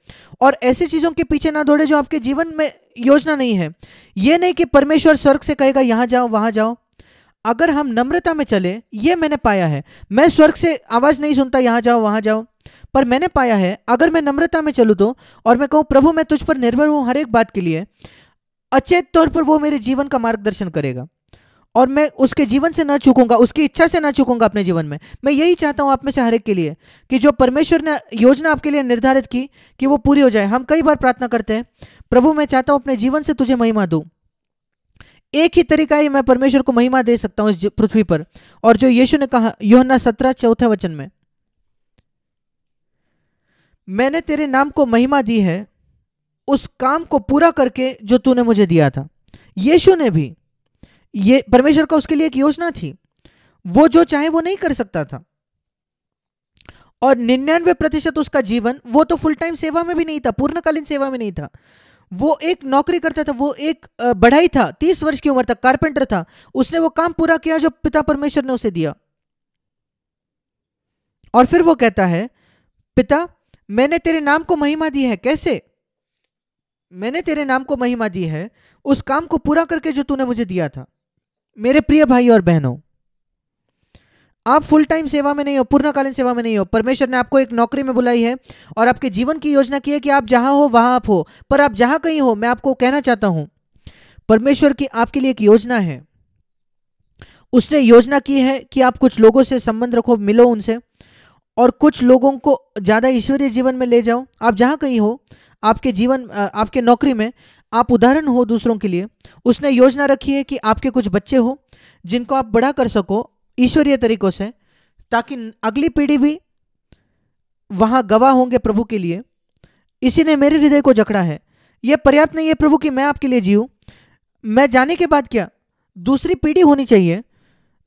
और ऐसी चीज़ों के पीछे ना दौड़े जो आपके जीवन में योजना नहीं है। ये नहीं कि परमेश्वर स्वर्ग से कहेगा यहाँ जाओ वहाँ जाओ। अगर हम नम्रता में चले, ये मैंने पाया है, मैं स्वर्ग से आवाज नहीं सुनता यहाँ जाओ वहाँ जाओ, पर मैंने पाया है अगर मैं नम्रता में चलूँ तो, और मैं कहूँ प्रभु मैं तुझ पर निर्भर हूँ हर एक बात के लिए, अचेत तौर पर वो मेरे जीवन का मार्गदर्शन करेगा और मैं उसके जीवन से ना चूकूंगा, उसकी इच्छा से ना चूकूंगा अपने जीवन में। मैं यही चाहता हूँ आप में से हर एक के लिए कि जो परमेश्वर ने योजना आपके लिए निर्धारित की कि वो पूरी हो जाए। हम कई बार प्रार्थना करते हैं, प्रभु मैं चाहता हूँ अपने जीवन से तुझे महिमा दूं। एक ही तरीका ही मैं परमेश्वर को महिमा दे सकता हूं इस पृथ्वी पर, और जो यीशु ने कहा यूहन्ना 17:4 में, मैंने तेरे नाम को महिमा दी है उस काम को पूरा करके जो तूने मुझे दिया था। यीशु ने भी, ये परमेश्वर का उसके लिए एक योजना थी, वो जो चाहे वो नहीं कर सकता था। और 99% उसका जीवन, वो तो फुल टाइम सेवा में भी नहीं था, पूर्णकालीन सेवा में नहीं था, वो एक नौकरी करता था, वो एक बढ़ाई था, 30 वर्ष की उम्र तक कारपेंटर था। उसने वो काम पूरा किया जो पिता परमेश्वर ने उसे दिया। और फिर वो कहता है पिता मैंने तेरे नाम को महिमा दी है। कैसे? मैंने तेरे नाम को महिमा दी है उस काम को पूरा करके जो तूने मुझे दिया था। मेरे प्रिय भाई और बहनों, आप फुल टाइम सेवा में नहीं हो, पूर्णकालीन सेवा में नहीं हो। परमेश्वर ने आपको एक नौकरी में बुलाई है और आपके जीवन की योजना की है कि आप जहां हो वहां आप हो, पर आप जहां कहीं हो, मैं आपको कहना चाहता हूं परमेश्वर की आपके लिए एक योजना है। उसने योजना की है कि आप कुछ लोगों से संबंध रखो, मिलो उनसे, और कुछ लोगों को ज्यादा ईश्वरीय जीवन में ले जाओ। आप जहां कहीं हो, आपके जीवन, आपके नौकरी में आप उदाहरण हो दूसरों के लिए। उसने योजना रखी है कि आपके कुछ बच्चे हो जिनको आप बड़ा कर सको ईश्वरीय तरीकों से, ताकि अगली पीढ़ी भी वहां गवाह होंगे प्रभु के लिए। इसी ने मेरे हृदय को जकड़ा है। यह पर्याप्त नहीं है प्रभु कि मैं आपके लिए जीऊं, मैं जाने के बाद क्या, दूसरी पीढ़ी होनी चाहिए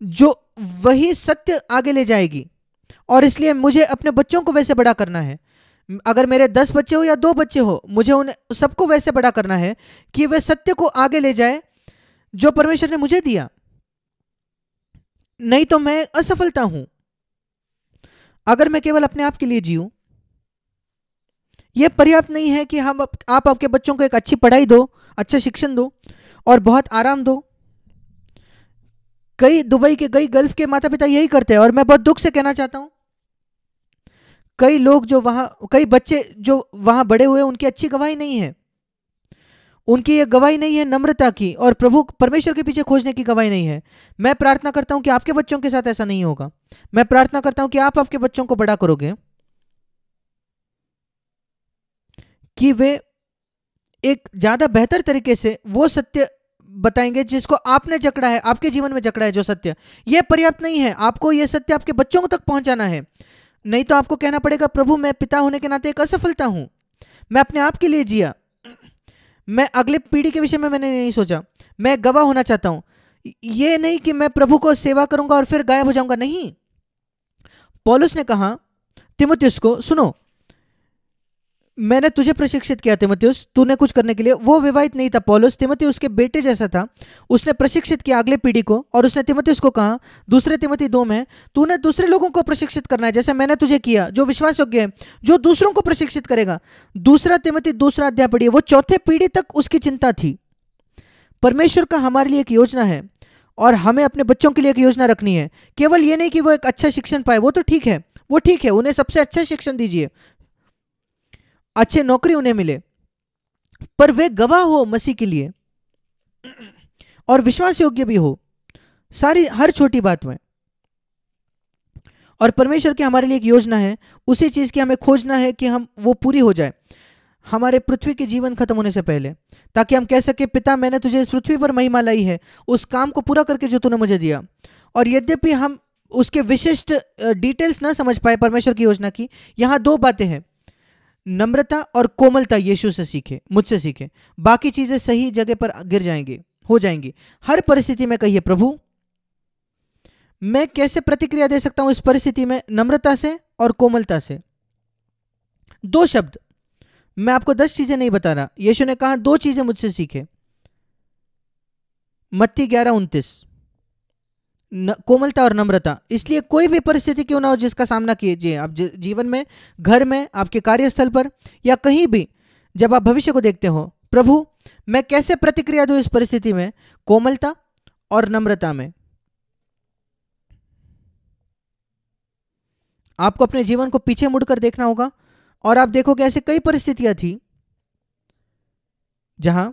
जो वही सत्य आगे ले जाएगी। और इसलिए मुझे अपने बच्चों को वैसे बड़ा करना है। अगर मेरे 10 बच्चे हो या 2 बच्चे हो, मुझे उन सबको वैसे बड़ा करना है कि वे सत्य को आगे ले जाए जो परमेश्वर ने मुझे दिया। नहीं तो मैं असफलता हूं अगर मैं केवल अपने आप के लिए जीऊं। यह पर्याप्त नहीं है कि आप आपके बच्चों को एक अच्छी पढ़ाई दो, अच्छा शिक्षण दो और बहुत आराम दो। कई दुबई के, कई गल्फ के माता पिता यही करते हैं, और मैं बहुत दुख से कहना चाहता हूं कई लोग जो वहां, कई बच्चे जो वहां बड़े हुए, उनकी अच्छी गवाही नहीं है। उनकी ये गवाही नहीं है नम्रता की और प्रभु परमेश्वर के पीछे खोजने की गवाही नहीं है। मैं प्रार्थना करता हूं कि आपके बच्चों के साथ ऐसा नहीं होगा। मैं प्रार्थना करता हूं कि आप आपके बच्चों को बड़ा करोगे, कि वे एक ज्यादा बेहतर तरीके से वो सत्य बताएंगे जिसको आपने जकड़ा है, आपके जीवन में जकड़ा है जो सत्य। यह पर्याप्त नहीं है, आपको यह सत्य आपके बच्चों तक पहुंचाना है। नहीं तो आपको कहना पड़ेगा प्रभु मैं पिता होने के नाते एक असफलता हूं, मैं अपने आप के लिए जिया, मैं अगले पीढ़ी के विषय में मैंने नहीं सोचा, मैं गवाह होना चाहता हूं। यह नहीं कि मैं प्रभु को सेवा करूंगा और फिर गायब हो जाऊंगा, नहीं। पौलुस ने कहा तीमुथियुस को, सुनो मैंने तुझे प्रशिक्षित किया तीमुथियुस, तूने कुछ करने के लिए। वो विवाहित नहीं था पौलुस, तीमुथियुस के बेटे जैसा था। उसने प्रशिक्षित किया अगले पीढ़ी को, और उसने तीमुथियुस को कहा दूसरे तीमुथी 2 में, तूने दूसरे लोगों को प्रशिक्षित करना है जैसे मैंने तुझे किया, जो विश्वास योग्य है, जो दूसरों को प्रशिक्षित करेगा। दूसरा तीमुथी 2 अध्याय पढ़िए। वो 4थे पीढ़ी तक उसकी चिंता थी। परमेश्वर का हमारे लिए एक योजना है और हमें अपने बच्चों के लिए एक योजना रखनी है। केवल ये नहीं कि वो एक अच्छा शिक्षण पाए, वो तो ठीक है, वो ठीक है, उन्हें सबसे अच्छा शिक्षण दीजिए, अच्छे नौकरी उन्हें मिले, पर वे गवाह हो मसीह के लिए और विश्वास योग्य भी हो सारी हर छोटी बात में। और परमेश्वर की हमारे लिए एक योजना है, उसी चीज की हमें खोजना है कि हम वो पूरी हो जाए हमारे पृथ्वी के जीवन खत्म होने से पहले, ताकि हम कह सके पिता मैंने तुझे इस पृथ्वी पर महिमा लाई है उस काम को पूरा करके जो तूने मुझे दिया। और यद्यपि हम उसके विशिष्ट डिटेल्स ना समझ पाए परमेश्वर की योजना की, यहाँ दो बातें हैं, नम्रता और कोमलता यीशु से सीखे, मुझसे सीखे, बाकी चीजें सही जगह पर गिर जाएंगी, हो जाएंगी। हर परिस्थिति में कहिए प्रभु मैं कैसे प्रतिक्रिया दे सकता हूं इस परिस्थिति में, नम्रता से और कोमलता से। दो शब्द, मैं आपको 10 चीजें नहीं बता रहा, यीशु ने कहा 2 चीजें मुझसे सीखे, मत्ती 11:29, कोमलता और नम्रता। इसलिए कोई भी परिस्थिति क्यों ना हो जिसका सामना कीजिए आप जीवन में, घर में, आपके कार्यस्थल पर या कहीं भी, जब आप भविष्य को देखते हो, प्रभु मैं कैसे प्रतिक्रिया दूं इस परिस्थिति में, कोमलता और नम्रता में। आपको अपने जीवन को पीछे मुड़कर देखना होगा और आप देखोगे ऐसे कई परिस्थितियां थी जहां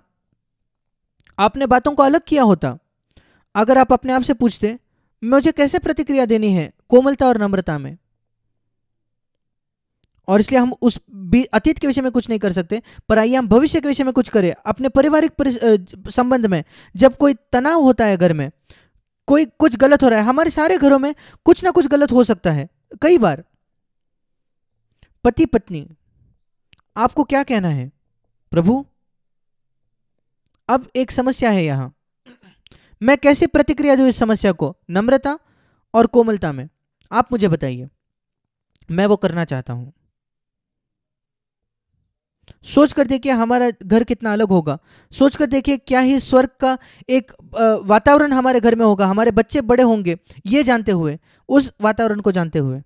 आपने बातों को अलग किया होता। अगर आप अपने आप से पूछते मुझे कैसे प्रतिक्रिया देनी है, कोमलता और नम्रता में। और इसलिए हम उस अतीत के विषय में कुछ नहीं कर सकते, पर आइए हम भविष्य के विषय में कुछ करें। अपने पारिवारिक संबंध में जब कोई तनाव होता है, घर में कोई कुछ गलत हो रहा है, हमारे सारे घरों में कुछ ना कुछ गलत हो सकता है। कई बार पति पत्नी, आपको क्या कहना है, प्रभु अब एक समस्या है यहां, मैं कैसे प्रतिक्रिया दूं इस समस्या को, नम्रता और कोमलता में, आप मुझे बताइए, मैं वो करना चाहता हूं। सोच कर देखिए हमारा घर कितना अलग होगा। सोच कर देखिए क्या ही स्वर्ग का एक वातावरण हमारे घर में होगा, हमारे बच्चे बड़े होंगे ये जानते हुए, उस वातावरण को जानते हुए।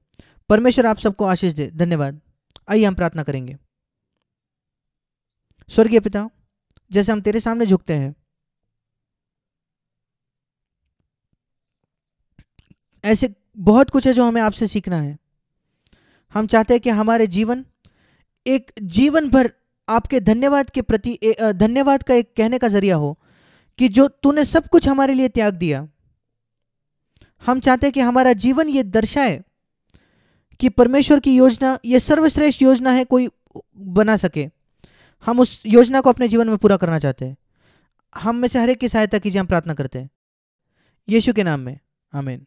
परमेश्वर आप सबको आशीष दे। धन्यवाद। आइए हम प्रार्थना करेंगे। स्वर्गीय पिता, जैसे हम तेरे सामने झुकते हैं, ऐसे बहुत कुछ है जो हमें आपसे सीखना है। हम चाहते हैं कि हमारे जीवन एक जीवन भर आपके धन्यवाद के प्रति धन्यवाद का एक कहने का जरिया हो कि जो तूने सब कुछ हमारे लिए त्याग दिया। हम चाहते हैं कि हमारा जीवन ये दर्शाए कि परमेश्वर की योजना ये सर्वश्रेष्ठ योजना है, कोई बना सके। हम उस योजना को अपने जीवन में पूरा करना चाहते हैं। हम में से हर एक की सहायता कीजिए, हम प्रार्थना करते हैं यीशु के नाम में, आमीन।